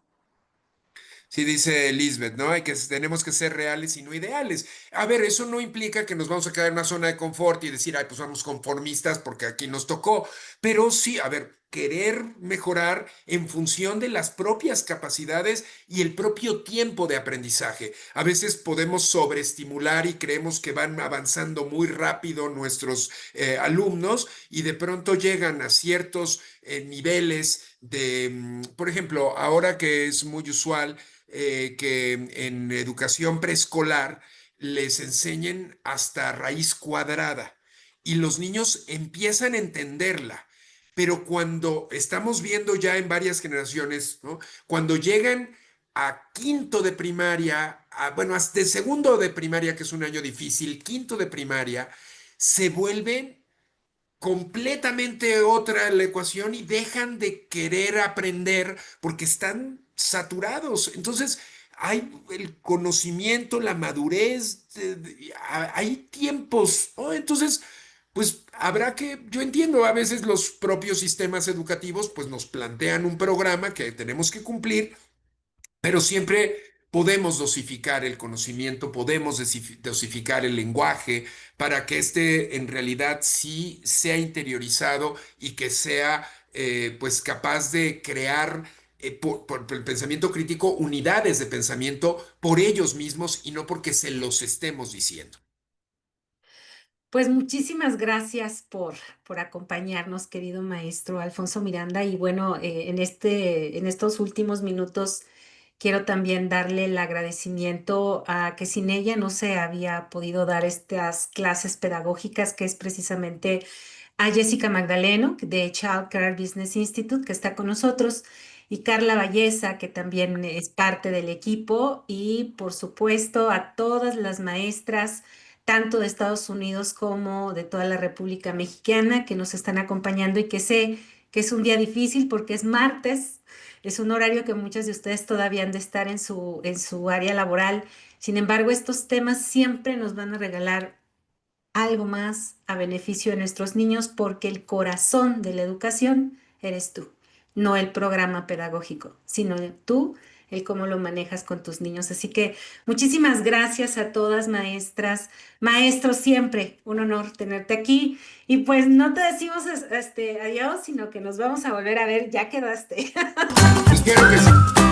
Sí, dice Elizabeth, ¿no? Tenemos que ser reales y no ideales. A ver, eso no implica que nos vamos a quedar en una zona de confort y decir, ay, pues vamos conformistas porque aquí nos tocó. Pero sí, a ver, querer mejorar en función de las propias capacidades y el propio tiempo de aprendizaje. A veces podemos sobreestimular y creemos que van avanzando muy rápido nuestros alumnos y de pronto llegan a ciertos niveles por ejemplo, ahora que es muy usual que en educación preescolar les enseñen hasta raíz cuadrada y los niños empiezan a entenderla. Pero cuando estamos viendo ya en varias generaciones, ¿no? Cuando llegan a quinto de primaria, bueno, hasta de segundo de primaria, que es un año difícil, quinto de primaria, se vuelven completamente otra la ecuación y dejan de querer aprender porque están saturados. Entonces, hay el conocimiento, la madurez, hay tiempos, ¿no? Entonces, pues habrá que, yo entiendo, a veces los propios sistemas educativos pues nos plantean un programa que tenemos que cumplir, pero siempre podemos dosificar el conocimiento, podemos dosificar el lenguaje para que este en realidad sí sea interiorizado y que sea pues capaz de crear por el pensamiento crítico unidades de pensamiento por ellos mismos y no porque se los estemos diciendo. Pues muchísimas gracias por acompañarnos, querido maestro Alfonso Miranda. Y bueno, en estos últimos minutos quiero también darle el agradecimiento a que sin ella no se había podido dar estas clases pedagógicas, que es precisamente a Jessica Magdaleno de Child Care Business Institute, que está con nosotros, y Carla Valleza, que también es parte del equipo, y por supuesto a todas las maestras, tanto de Estados Unidos como de toda la República Mexicana, que nos están acompañando y que sé que es un día difícil porque es martes, es un horario que muchas de ustedes todavía han de estar en su área laboral. Sin embargo, estos temas siempre nos van a regalar algo más a beneficio de nuestros niños porque el corazón de la educación eres tú, no el programa pedagógico, sino tú, el cómo lo manejas con tus niños. Así que muchísimas gracias a todas maestras, maestros, siempre un honor tenerte aquí. Y pues no te decimos adiós, sino que nos vamos a volver a ver, ya quedaste. Espero que sí.